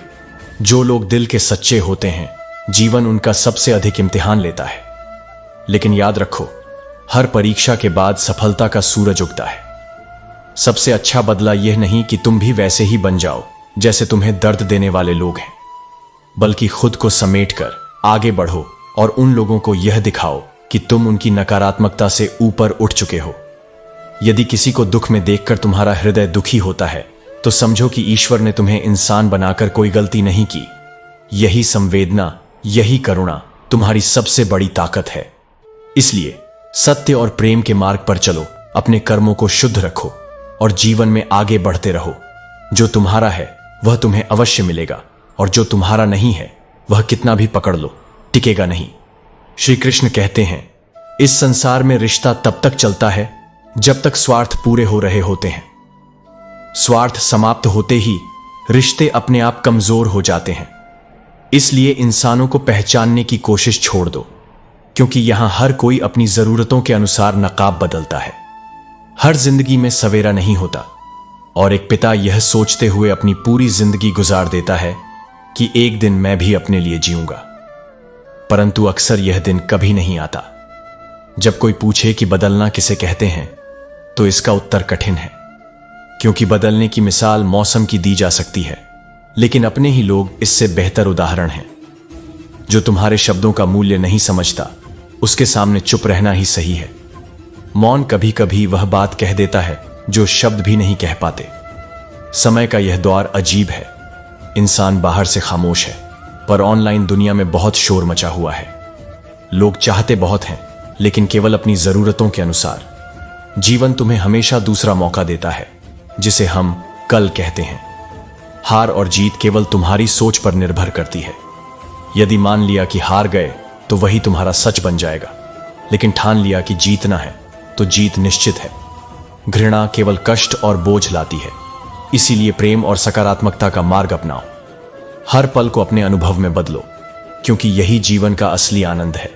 जो लोग दिल के सच्चे होते हैं, जीवन उनका सबसे अधिक इम्तिहान लेता है। लेकिन याद रखो, हर परीक्षा के बाद सफलता का सूरज उगता है। सबसे अच्छा बदला यह नहीं कि तुम भी वैसे ही बन जाओ जैसे तुम्हें दर्द देने वाले लोग हैं, बल्कि खुद को समेटकर आगे बढ़ो और उन लोगों को यह दिखाओ कि तुम उनकी नकारात्मकता से ऊपर उठ चुके हो। यदि किसी को दुख में देखकर तुम्हारा हृदय दुखी होता है, तो समझो कि ईश्वर ने तुम्हें इंसान बनाकर कोई गलती नहीं की। यही संवेदना, यही करुणा तुम्हारी सबसे बड़ी ताकत है। इसलिए सत्य और प्रेम के मार्ग पर चलो, अपने कर्मों को शुद्ध रखो और जीवन में आगे बढ़ते रहो। जो तुम्हारा है वह तुम्हें अवश्य मिलेगा, और जो तुम्हारा नहीं है वह कितना भी पकड़ लो, टिकेगा नहीं। श्री कृष्ण कहते हैं, इस संसार में रिश्ता तब तक चलता है जब तक स्वार्थ पूरे हो रहे होते हैं। स्वार्थ समाप्त होते ही रिश्ते अपने आप कमजोर हो जाते हैं। इसलिए इंसानों को पहचानने की कोशिश छोड़ दो, क्योंकि यहां हर कोई अपनी जरूरतों के अनुसार नकाब बदलता है। हर जिंदगी में सवेरा नहीं होता, और एक पिता यह सोचते हुए अपनी पूरी जिंदगी गुजार देता है कि एक दिन मैं भी अपने लिए जीऊंगा। परंतु अक्सर यह दिन कभी नहीं आता। जब कोई पूछे कि बदलना किसे कहते हैं, तो इसका उत्तर कठिन है, क्योंकि बदलने की मिसाल मौसम की दी जा सकती है, लेकिन अपने ही लोग इससे बेहतर उदाहरण हैं। जो तुम्हारे शब्दों का मूल्य नहीं समझता, उसके सामने चुप रहना ही सही है। मौन कभी कभी वह बात कह देता है जो शब्द भी नहीं कह पाते। समय का यह दौर अजीब है। इंसान बाहर से खामोश है, पर ऑनलाइन दुनिया में बहुत शोर मचा हुआ है। लोग चाहते बहुत हैं, लेकिन केवल अपनी जरूरतों के अनुसार। जीवन तुम्हें हमेशा दूसरा मौका देता है, जिसे हम कल कहते हैं। हार और जीत केवल तुम्हारी सोच पर निर्भर करती है। यदि मान लिया कि हार गए तो वही तुम्हारा सच बन जाएगा, लेकिन ठान लिया कि जीतना है तो जीत निश्चित है। घृणा केवल कष्ट और बोझ लाती है। इसीलिए प्रेम और सकारात्मकता का मार्ग अपनाओ। हर पल को अपने अनुभव में बदलो, क्योंकि यही जीवन का असली आनंद है।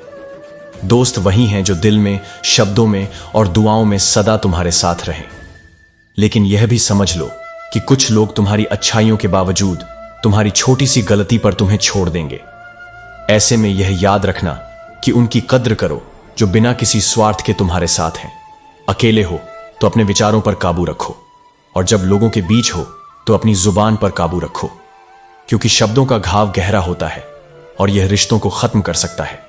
दोस्त वही हैं जो दिल में, शब्दों में और दुआओं में सदा तुम्हारे साथ रहें। लेकिन यह भी समझ लो कि कुछ लोग तुम्हारी अच्छाइयों के बावजूद तुम्हारी छोटी सी गलती पर तुम्हें छोड़ देंगे। ऐसे में यह याद रखना कि उनकी कद्र करो जो बिना किसी स्वार्थ के तुम्हारे साथ हैं। अकेले हो तो अपने विचारों पर काबू रखो, और जब लोगों के बीच हो तो अपनी जुबान पर काबू रखो, क्योंकि शब्दों का घाव गहरा होता है और यह रिश्तों को खत्म कर सकता है।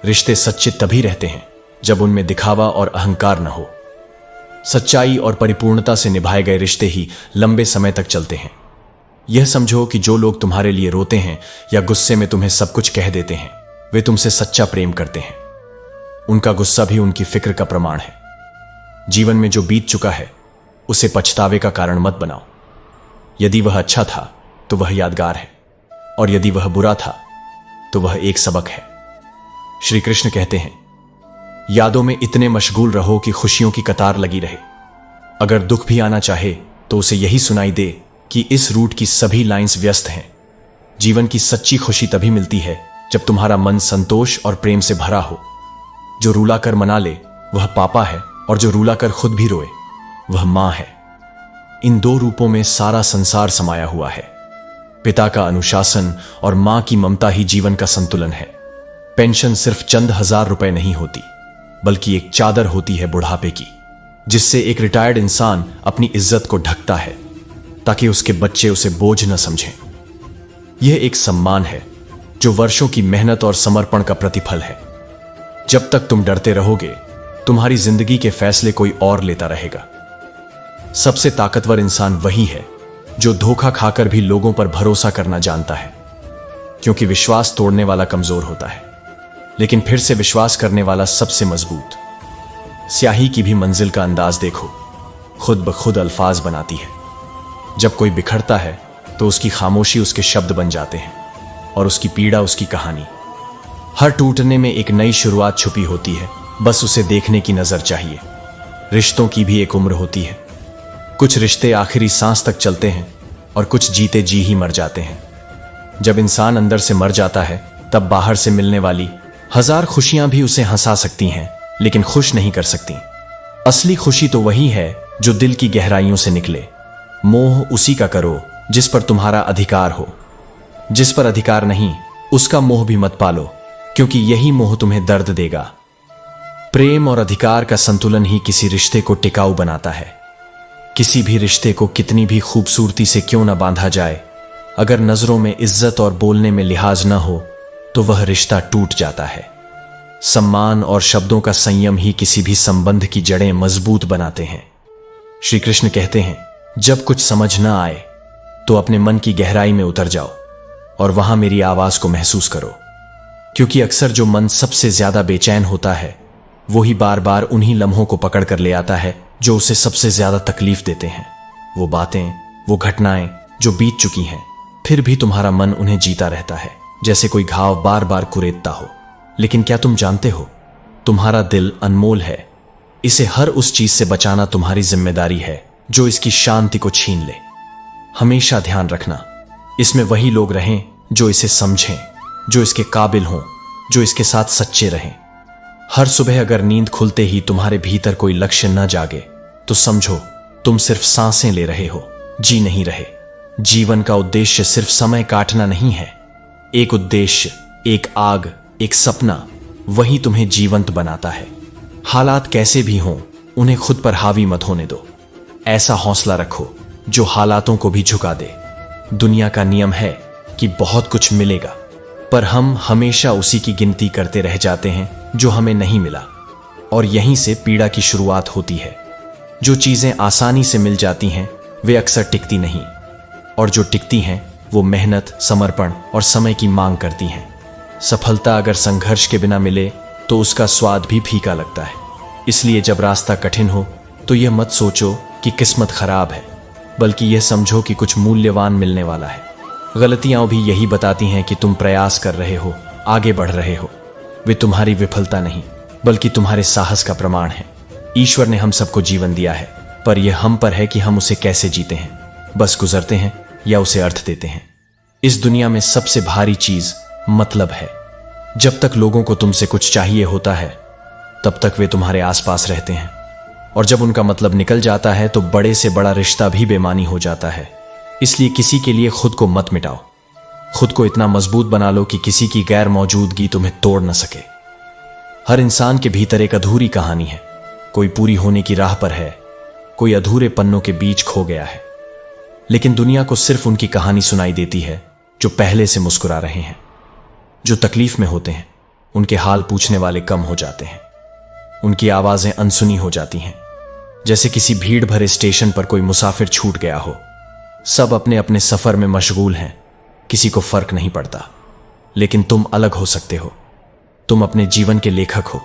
रिश्ते सच्चे तभी रहते हैं जब उनमें दिखावा और अहंकार न हो। सच्चाई और परिपूर्णता से निभाए गए रिश्ते ही लंबे समय तक चलते हैं। यह समझो कि जो लोग तुम्हारे लिए रोते हैं या गुस्से में तुम्हें सब कुछ कह देते हैं, वे तुमसे सच्चा प्रेम करते हैं। उनका गुस्सा भी उनकी फिक्र का प्रमाण है। जीवन में जो बीत चुका है उसे पछतावे का कारण मत बनाओ। यदि वह अच्छा था तो वह यादगार है, और यदि वह बुरा था तो वह एक सबक है। श्री कृष्ण कहते हैं, यादों में इतने मशगूल रहो कि खुशियों की कतार लगी रहे। अगर दुख भी आना चाहे तो उसे यही सुनाई दे कि इस रूट की सभी लाइंस व्यस्त हैं। जीवन की सच्ची खुशी तभी मिलती है जब तुम्हारा मन संतोष और प्रेम से भरा हो। जो रुला कर मना ले वह पापा है, और जो रुला कर खुद भी रोए वह मां है। इन दो रूपों में सारा संसार समाया हुआ है। पिता का अनुशासन और मां की ममता ही जीवन का संतुलन है। पेंशन सिर्फ चंद हजार रुपए नहीं होती, बल्कि एक चादर होती है बुढ़ापे की, जिससे एक रिटायर्ड इंसान अपनी इज्जत को ढकता है ताकि उसके बच्चे उसे बोझ न समझें। यह एक सम्मान है जो वर्षों की मेहनत और समर्पण का प्रतिफल है। जब तक तुम डरते रहोगे, तुम्हारी जिंदगी के फैसले कोई और लेता रहेगा। सबसे ताकतवर इंसान वही है जो धोखा खाकर भी लोगों पर भरोसा करना जानता है, क्योंकि विश्वास तोड़ने वाला कमजोर होता है, लेकिन फिर से विश्वास करने वाला सबसे मजबूत। स्याही की भी मंजिल का अंदाज देखो, खुद ब खुद अल्फाज बनाती है। जब कोई बिखरता है तो उसकी खामोशी उसके शब्द बन जाते हैं, और उसकी पीड़ा उसकी कहानी। हर टूटने में एक नई शुरुआत छुपी होती है, बस उसे देखने की नजर चाहिए। रिश्तों की भी एक उम्र होती है। कुछ रिश्ते आखिरी सांस तक चलते हैं और कुछ जीते जी ही मर जाते हैं। जब इंसान अंदर से मर जाता है, तब बाहर से मिलने वाली हजार खुशियां भी उसे हंसा सकती हैं, लेकिन खुश नहीं कर सकती। असली खुशी तो वही है जो दिल की गहराइयों से निकले। मोह उसी का करो जिस पर तुम्हारा अधिकार हो। जिस पर अधिकार नहीं, उसका मोह भी मत पालो, क्योंकि यही मोह तुम्हें दर्द देगा। प्रेम और अधिकार का संतुलन ही किसी रिश्ते को टिकाऊ बनाता है। किसी भी रिश्ते को कितनी भी खूबसूरती से क्यों न बांधा जाए, अगर नजरों में इज्जत और बोलने में लिहाज न हो, तो वह रिश्ता टूट जाता है। सम्मान और शब्दों का संयम ही किसी भी संबंध की जड़ें मजबूत बनाते हैं। श्री कृष्ण कहते हैं, जब कुछ समझ न आए तो अपने मन की गहराई में उतर जाओ और वहां मेरी आवाज को महसूस करो। क्योंकि अक्सर जो मन सबसे ज्यादा बेचैन होता है, वो ही बार बार उन्हीं लम्हों को पकड़ कर ले आता है जो उसे सबसे ज्यादा तकलीफ देते हैं। वो बातें, वो घटनाएं जो बीत चुकी हैं, फिर भी तुम्हारा मन उन्हें जीता रहता है, जैसे कोई घाव बार बार कुरेदता हो। लेकिन क्या तुम जानते हो, तुम्हारा दिल अनमोल है। इसे हर उस चीज से बचाना तुम्हारी जिम्मेदारी है जो इसकी शांति को छीन ले। हमेशा ध्यान रखना, इसमें वही लोग रहें जो इसे समझें, जो इसके काबिल हों, जो इसके साथ सच्चे रहें। हर सुबह अगर नींद खुलते ही तुम्हारे भीतर कोई लक्ष्य न जागे, तो समझो तुम सिर्फ सांसें ले रहे हो, जी नहीं रहे। जीवन का उद्देश्य सिर्फ समय काटना नहीं है। एक उद्देश्य, एक आग, एक सपना, वही तुम्हें जीवंत बनाता है। हालात कैसे भी हों, उन्हें खुद पर हावी मत होने दो। ऐसा हौसला रखो जो हालातों को भी झुका दे। दुनिया का नियम है कि बहुत कुछ मिलेगा, पर हम हमेशा उसी की गिनती करते रह जाते हैं जो हमें नहीं मिला, और यहीं से पीड़ा की शुरुआत होती है। जो चीजें आसानी से मिल जाती हैं, वे अक्सर टिकती नहीं, और जो टिकती हैं वो मेहनत, समर्पण और समय की मांग करती हैं। सफलता अगर संघर्ष के बिना मिले तो उसका स्वाद भी फीका लगता है। इसलिए जब रास्ता कठिन हो तो यह मत सोचो कि किस्मत खराब है, बल्कि यह समझो कि कुछ मूल्यवान मिलने वाला है। गलतियां भी यही बताती हैं कि तुम प्रयास कर रहे हो, आगे बढ़ रहे हो। वे तुम्हारी विफलता नहीं, बल्कि तुम्हारे साहस का प्रमाण है। ईश्वर ने हम सबको जीवन दिया है, पर यह हम पर है कि हम उसे कैसे जीते हैं। बस गुजरते हैं या उसे अर्थ देते हैं। इस दुनिया में सबसे भारी चीज मतलब है। जब तक लोगों को तुमसे कुछ चाहिए होता है, तब तक वे तुम्हारे आसपास रहते हैं, और जब उनका मतलब निकल जाता है तो बड़े से बड़ा रिश्ता भी बेमानी हो जाता है। इसलिए किसी के लिए खुद को मत मिटाओ। खुद को इतना मजबूत बना लो कि किसी की गैर मौजूदगी तुम्हें तोड़ न सके। हर इंसान के भीतर एक अधूरी कहानी है। कोई पूरी होने की राह पर है, कोई अधूरे पन्नों के बीच खो गया है। लेकिन दुनिया को सिर्फ उनकी कहानी सुनाई देती है जो पहले से मुस्कुरा रहे हैं। जो तकलीफ में होते हैं, उनके हाल पूछने वाले कम हो जाते हैं। उनकी आवाजें अनसुनी हो जाती हैं, जैसे किसी भीड़ भरे स्टेशन पर कोई मुसाफिर छूट गया हो। सब अपने अपने सफर में मशगूल हैं, किसी को फर्क नहीं पड़ता। लेकिन तुम अलग हो सकते हो। तुम अपने जीवन के लेखक हो।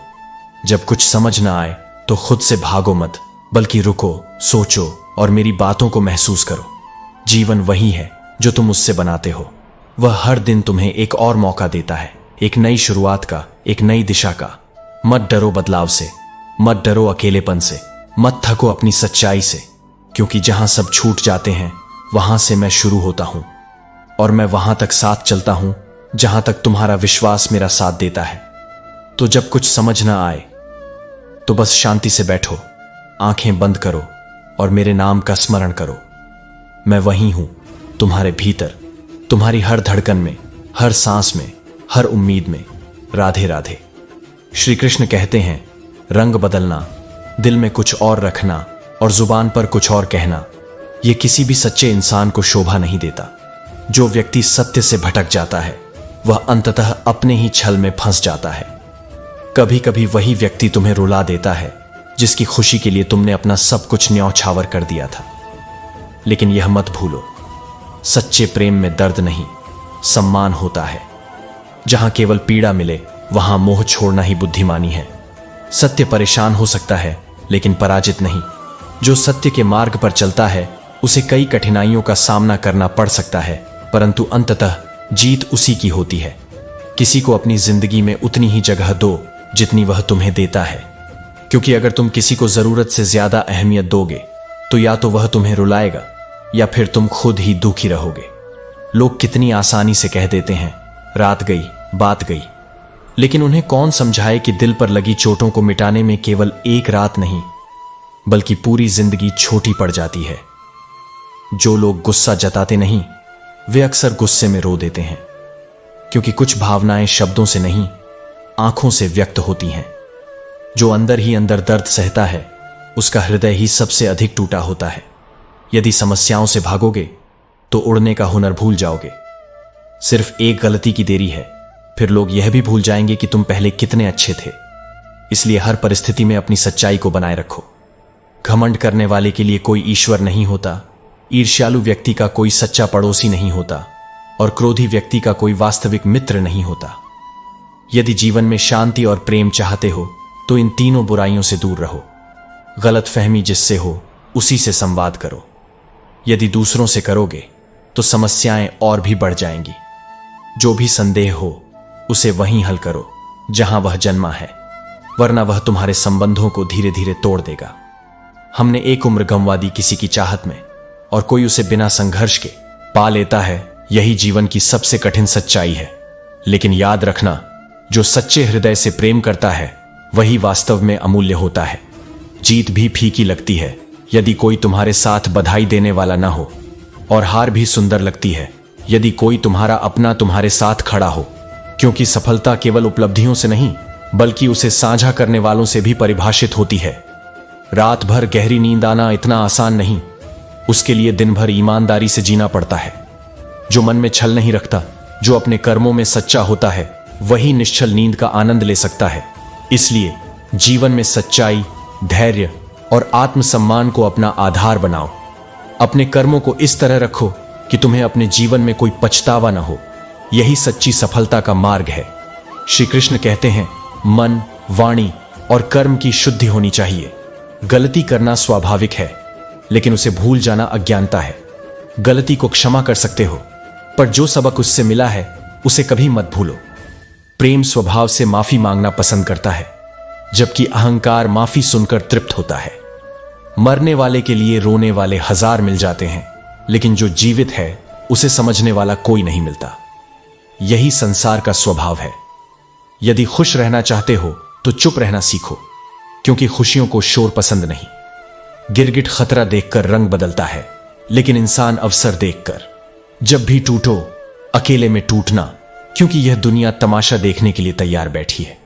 जब कुछ समझ ना आए तो खुद से भागो मत, बल्कि रुको, सोचो और मेरी बातों को महसूस करो। जीवन वही है जो तुम उससे बनाते हो। वह हर दिन तुम्हें एक और मौका देता है, एक नई शुरुआत का, एक नई दिशा का। मत डरो बदलाव से, मत डरो अकेलेपन से, मत थको अपनी सच्चाई से, क्योंकि जहां सब छूट जाते हैं वहां से मैं शुरू होता हूं, और मैं वहां तक साथ चलता हूं जहां तक तुम्हारा विश्वास मेरा साथ देता है। तो जब कुछ समझ ना आए तो बस शांति से बैठो, आंखें बंद करो और मेरे नाम का स्मरण करो। मैं वही हूं, तुम्हारे भीतर, तुम्हारी हर धड़कन में, हर सांस में, हर उम्मीद में। राधे राधे। श्री कृष्ण कहते हैं, रंग बदलना, दिल में कुछ और रखना और जुबान पर कुछ और कहना, यह किसी भी सच्चे इंसान को शोभा नहीं देता। जो व्यक्ति सत्य से भटक जाता है, वह अंततः अपने ही छल में फंस जाता है। कभी कभी वही व्यक्ति तुम्हें रुला देता है जिसकी खुशी के लिए तुमने अपना सब कुछ न्यौछावर कर दिया था। लेकिन यह मत भूलो, सच्चे प्रेम में दर्द नहीं, सम्मान होता है। जहां केवल पीड़ा मिले, वहां मोह छोड़ना ही बुद्धिमानी है। सत्य परेशान हो सकता है, लेकिन पराजित नहीं। जो सत्य के मार्ग पर चलता है, उसे कई कठिनाइयों का सामना करना पड़ सकता है, परंतु अंततः जीत उसी की होती है। किसी को अपनी जिंदगी में उतनी ही जगह दो जितनी वह तुम्हें देता है, क्योंकि अगर तुम किसी को जरूरत से ज्यादा अहमियत दोगे तो या तो वह तुम्हें रुलाएगा या फिर तुम खुद ही दुखी रहोगे। लोग कितनी आसानी से कह देते हैं रात गई बात गई, लेकिन उन्हें कौन समझाए कि दिल पर लगी चोटों को मिटाने में केवल एक रात नहीं बल्कि पूरी जिंदगी छोटी पड़ जाती है। जो लोग गुस्सा जताते नहीं वे अक्सर गुस्से में रो देते हैं, क्योंकि कुछ भावनाएं शब्दों से नहीं आंखों से व्यक्त होती हैं। जो अंदर ही अंदर दर्द सहता है उसका हृदय ही सबसे अधिक टूटा होता है। यदि समस्याओं से भागोगे तो उड़ने का हुनर भूल जाओगे। सिर्फ एक गलती की देरी है, फिर लोग यह भी भूल जाएंगे कि तुम पहले कितने अच्छे थे। इसलिए हर परिस्थिति में अपनी सच्चाई को बनाए रखो। घमंड करने वाले के लिए कोई ईश्वर नहीं होता, ईर्ष्यालु व्यक्ति का कोई सच्चा पड़ोसी नहीं होता और क्रोधी व्यक्ति का कोई वास्तविक मित्र नहीं होता। यदि जीवन में शांति और प्रेम चाहते हो तो इन तीनों बुराइयों से दूर रहो। गलतफहमी जिससे हो उसी से संवाद करो। यदि दूसरों से करोगे तो समस्याएं और भी बढ़ जाएंगी। जो भी संदेह हो उसे वहीं हल करो जहां वह जन्मा है, वरना वह तुम्हारे संबंधों को धीरे धीरे तोड़ देगा। हमने एक उम्र गंवा दी किसी की चाहत में और कोई उसे बिना संघर्ष के पा लेता है। यही जीवन की सबसे कठिन सच्चाई है। लेकिन याद रखना, जो सच्चे हृदय से प्रेम करता है वही वास्तव में अमूल्य होता है। जीत भी फीकी लगती है यदि कोई तुम्हारे साथ बधाई देने वाला ना हो, और हार भी सुंदर लगती है यदि कोई तुम्हारा अपना तुम्हारे साथ खड़ा हो, क्योंकि सफलता केवल उपलब्धियों से नहीं बल्कि उसे साझा करने वालों से भी परिभाषित होती है। रात भर गहरी नींद आना इतना आसान नहीं, उसके लिए दिन भर ईमानदारी से जीना पड़ता है। जो मन में छल नहीं रखता, जो अपने कर्मों में सच्चा होता है, वही निश्चल नींद का आनंद ले सकता है। इसलिए जीवन में सच्चाई, धैर्य और आत्मसम्मान को अपना आधार बनाओ। अपने कर्मों को इस तरह रखो कि तुम्हें अपने जीवन में कोई पछतावा न हो। यही सच्ची सफलता का मार्ग है। श्री कृष्ण कहते हैं, मन, वाणी और कर्म की शुद्धि होनी चाहिए। गलती करना स्वाभाविक है, लेकिन उसे भूल जाना अज्ञानता है। गलती को क्षमा कर सकते हो, पर जो सबक उससे मिला है उसे कभी मत भूलो। प्रेम स्वभाव से माफी मांगना पसंद करता है, जबकि अहंकार माफी सुनकर तृप्त होता है। मरने वाले के लिए रोने वाले हजार मिल जाते हैं, लेकिन जो जीवित है उसे समझने वाला कोई नहीं मिलता। यही संसार का स्वभाव है। यदि खुश रहना चाहते हो तो चुप रहना सीखो, क्योंकि खुशियों को शोर पसंद नहीं। गिरगिट खतरा देखकर रंग बदलता है, लेकिन इंसान अवसर देखकर। जब भी टूटो, अकेले में टूटना, क्योंकि यह दुनिया तमाशा देखने के लिए तैयार बैठी है।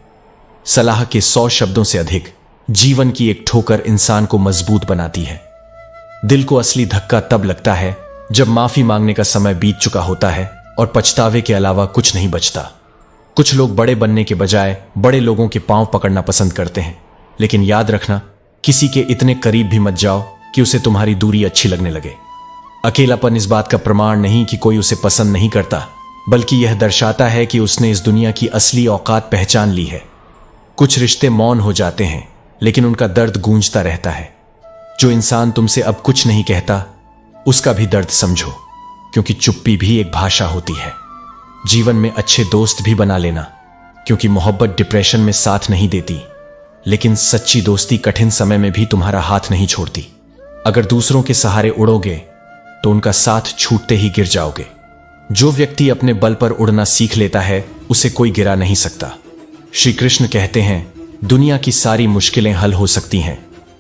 सलाह के 100 शब्दों से अधिक जीवन की एक ठोकर इंसान को मजबूत बनाती है। दिल को असली धक्का तब लगता है जब माफी मांगने का समय बीत चुका होता है और पछतावे के अलावा कुछ नहीं बचता। कुछ लोग बड़े बनने के बजाय बड़े लोगों के पांव पकड़ना पसंद करते हैं, लेकिन याद रखना, किसी के इतने करीब भी मत जाओ कि उसे तुम्हारी दूरी अच्छी लगने लगे। अकेलापन इस बात का प्रमाण नहीं कि कोई उसे पसंद नहीं करता, बल्कि यह दर्शाता है कि उसने इस दुनिया की असली औकात पहचान ली है। कुछ रिश्ते मौन हो जाते हैं, लेकिन उनका दर्द गूंजता रहता है। जो इंसान तुमसे अब कुछ नहीं कहता, उसका भी दर्द समझो, क्योंकि चुप्पी भी एक भाषा होती है। जीवन में अच्छे दोस्त भी बना लेना, क्योंकि मोहब्बत डिप्रेशन में साथ नहीं देती, लेकिन सच्ची दोस्ती कठिन समय में भी तुम्हारा हाथ नहीं छोड़ती। अगर दूसरों के सहारे उड़ोगे तो उनका साथ छूटते ही गिर जाओगे। जो व्यक्ति अपने बल पर उड़ना सीख लेता है उसे कोई गिरा नहीं सकता। श्री कृष्ण कहते हैं, दुनिया की सारी मुश्किलें हल हो सकती हैं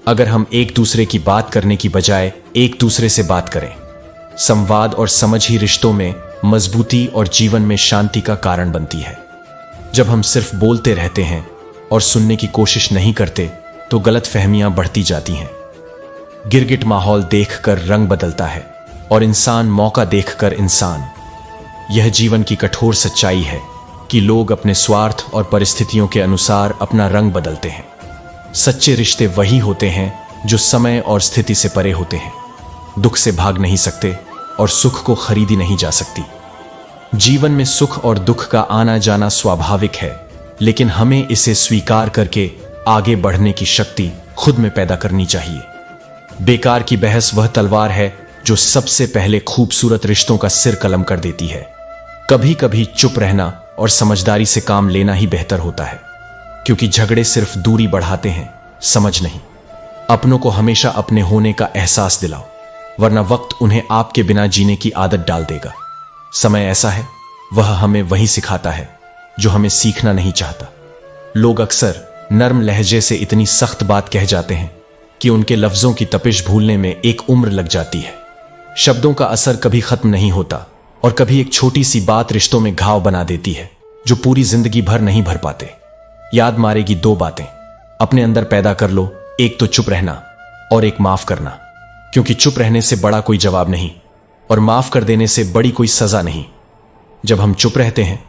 अगर हम एक दूसरे की बात करने की बजाय एक दूसरे से बात करें। संवाद और समझ ही रिश्तों में मजबूती और जीवन में शांति का कारण बनती है। जब हम सिर्फ बोलते रहते हैं और सुनने की कोशिश नहीं करते तो गलतफहमियां बढ़ती जाती हैं। गिरगिट माहौल देखकर रंग बदलता है और इंसान मौका देखकर इंसान। यह जीवन की कठोर सच्चाई है कि लोग अपने स्वार्थ और परिस्थितियों के अनुसार अपना रंग बदलते हैं। सच्चे रिश्ते वही होते हैं जो समय और स्थिति से परे होते हैं। दुख से भाग नहीं सकते और सुख को खरीदी नहीं जा सकती। जीवन में सुख और दुख का आना जाना स्वाभाविक है, लेकिन हमें इसे स्वीकार करके आगे बढ़ने की शक्ति खुद में पैदा करनी चाहिए। बेकार की बहस वह तलवार है जो सबसे पहले खूबसूरत रिश्तों का सिर कलम कर देती है। कभी कभी चुप रहना और समझदारी से काम लेना ही बेहतर होता है, क्योंकि झगड़े सिर्फ दूरी बढ़ाते हैं, समझ नहीं। अपनों को हमेशा अपने होने का एहसास दिलाओ, वरना वक्त उन्हें आपके बिना जीने की आदत डाल देगा। समय ऐसा है, वह हमें वही सिखाता है जो हमें सीखना नहीं चाहता। लोग अक्सर नर्म लहजे से इतनी सख्त बात कह जाते हैं कि उनके लफ्जों की तपिश भूलने में एक उम्र लग जाती है। शब्दों का असर कभी खत्म नहीं होता और कभी एक छोटी सी बात रिश्तों में घाव बना देती है जो पूरी जिंदगी भर नहीं भर पाते। याद मारेगी दो बातें अपने अंदर पैदा कर लो, एक तो चुप रहना और एक माफ करना, क्योंकि चुप रहने से बड़ा कोई जवाब नहीं और माफ कर देने से बड़ी कोई सजा नहीं। जब हम चुप रहते हैं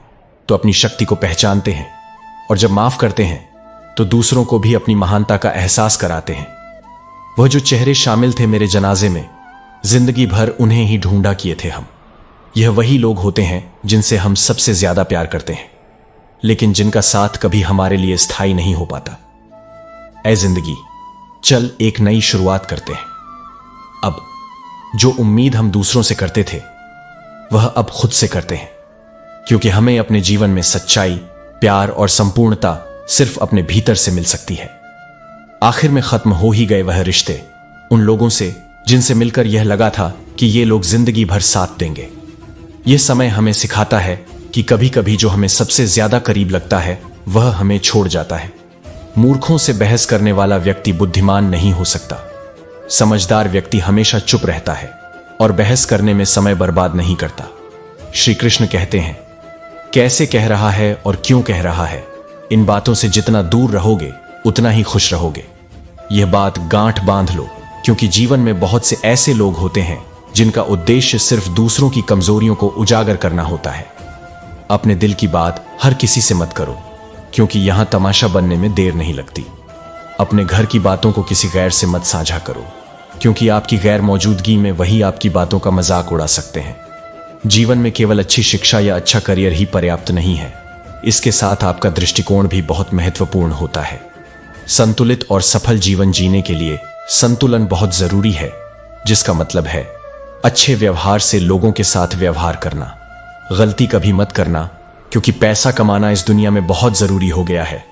तो अपनी शक्ति को पहचानते हैं, और जब माफ करते हैं तो दूसरों को भी अपनी महानता का एहसास कराते हैं। वह जो चेहरे शामिल थे मेरे जनाजे में, जिंदगी भर उन्हें ही ढूंढा किए थे हम। यह वही लोग होते हैं जिनसे हम सबसे ज्यादा प्यार करते हैं, लेकिन जिनका साथ कभी हमारे लिए स्थायी नहीं हो पाता। ऐ जिंदगी, चल एक नई शुरुआत करते हैं। अब जो उम्मीद हम दूसरों से करते थे, वह अब खुद से करते हैं, क्योंकि हमें अपने जीवन में सच्चाई, प्यार और संपूर्णता सिर्फ अपने भीतर से मिल सकती है। आखिर में खत्म हो ही गए वह रिश्ते उन लोगों से जिनसे मिलकर यह लगा था कि ये लोग जिंदगी भर साथ देंगे। यह समय हमें सिखाता है कि कभी कभी जो हमें सबसे ज्यादा करीब लगता है, वह हमें छोड़ जाता है। मूर्खों से बहस करने वाला व्यक्ति बुद्धिमान नहीं हो सकता। समझदार व्यक्ति हमेशा चुप रहता है और बहस करने में समय बर्बाद नहीं करता। श्री कृष्ण कहते हैं, कैसे कह रहा है और क्यों कह रहा है, इन बातों से जितना दूर रहोगे उतना ही खुश रहोगे। यह बात गांठ बांध लो, क्योंकि जीवन में बहुत से ऐसे लोग होते हैं जिनका उद्देश्य सिर्फ दूसरों की कमजोरियों को उजागर करना होता है। अपने दिल की बात हर किसी से मत करो, क्योंकि यहां तमाशा बनने में देर नहीं लगती। अपने घर की बातों को किसी गैर से मत साझा करो, क्योंकि आपकी गैर मौजूदगी में वही आपकी बातों का मजाक उड़ा सकते हैं। जीवन में केवल अच्छी शिक्षा या अच्छा करियर ही पर्याप्त नहीं है, इसके साथ आपका दृष्टिकोण भी बहुत महत्वपूर्ण होता है। संतुलित और सफल जीवन जीने के लिए संतुलन बहुत जरूरी है, जिसका मतलब है अच्छे व्यवहार से लोगों के साथ व्यवहार करना। गलती कभी मत करना, क्योंकि पैसा कमाना इस दुनिया में बहुत जरूरी हो गया है,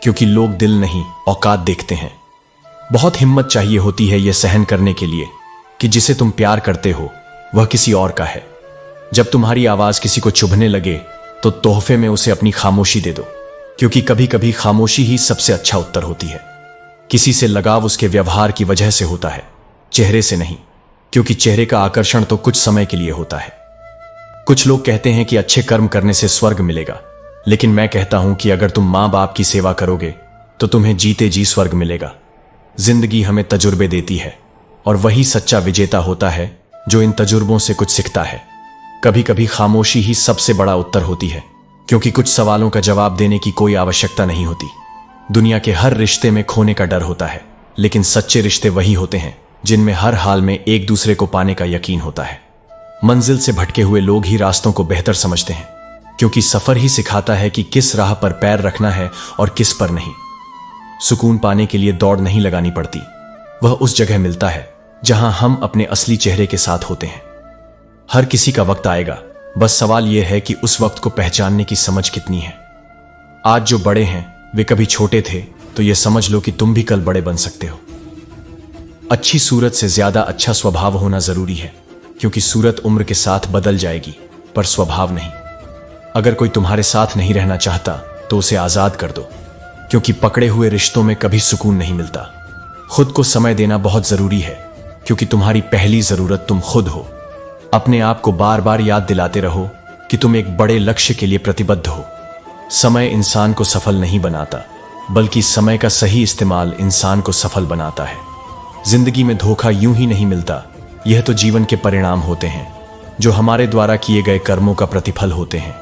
क्योंकि लोग दिल नहीं औकात देखते हैं। बहुत हिम्मत चाहिए होती है यह सहन करने के लिए कि जिसे तुम प्यार करते हो वह किसी और का है। जब तुम्हारी आवाज किसी को चुभने लगे तो तोहफे में उसे अपनी खामोशी दे दो, क्योंकि कभी कभी खामोशी ही सबसे अच्छा उत्तर होती है। किसी से लगाव उसके व्यवहार की वजह से होता है, चेहरे से नहीं, क्योंकि चेहरे का आकर्षण तो कुछ समय के लिए होता है। कुछ लोग कहते हैं कि अच्छे कर्म करने से स्वर्ग मिलेगा, लेकिन मैं कहता हूं कि अगर तुम मां बाप की सेवा करोगे तो तुम्हें जीते जी स्वर्ग मिलेगा। जिंदगी हमें तजुर्बे देती है, और वही सच्चा विजेता होता है जो इन तजुर्बों से कुछ सीखता है। कभी कभी खामोशी ही सबसे बड़ा उत्तर होती है, क्योंकि कुछ सवालों का जवाब देने की कोई आवश्यकता नहीं होती। दुनिया के हर रिश्ते में खोने का डर होता है, लेकिन सच्चे रिश्ते वही होते हैं जिनमें हर हाल में एक दूसरे को पाने का यकीन होता है। मंजिल से भटके हुए लोग ही रास्तों को बेहतर समझते हैं, क्योंकि सफर ही सिखाता है कि किस राह पर पैर रखना है और किस पर नहीं। सुकून पाने के लिए दौड़ नहीं लगानी पड़ती, वह उस जगह मिलता है जहां हम अपने असली चेहरे के साथ होते हैं। हर किसी का वक्त आएगा, बस सवाल यह है कि उस वक्त को पहचानने की समझ कितनी है। आज जो बड़े हैं वे कभी छोटे थे, तो यह समझ लो कि तुम भी कल बड़े बन सकते हो। अच्छी सूरत से ज्यादा अच्छा स्वभाव होना जरूरी है, क्योंकि सूरत उम्र के साथ बदल जाएगी, पर स्वभाव नहीं। अगर कोई तुम्हारे साथ नहीं रहना चाहता तो उसे आजाद कर दो, क्योंकि पकड़े हुए रिश्तों में कभी सुकून नहीं मिलता। खुद को समय देना बहुत जरूरी है, क्योंकि तुम्हारी पहली जरूरत तुम खुद हो। अपने आप को बार बार याद दिलाते रहो कि तुम एक बड़े लक्ष्य के लिए प्रतिबद्ध हो। समय इंसान को सफल नहीं बनाता, बल्कि समय का सही इस्तेमाल इंसान को सफल बनाता है। जिंदगी में धोखा यूं ही नहीं मिलता, यह तो जीवन के परिणाम होते हैं, जो हमारे द्वारा किए गए कर्मों का प्रतिफल होते हैं।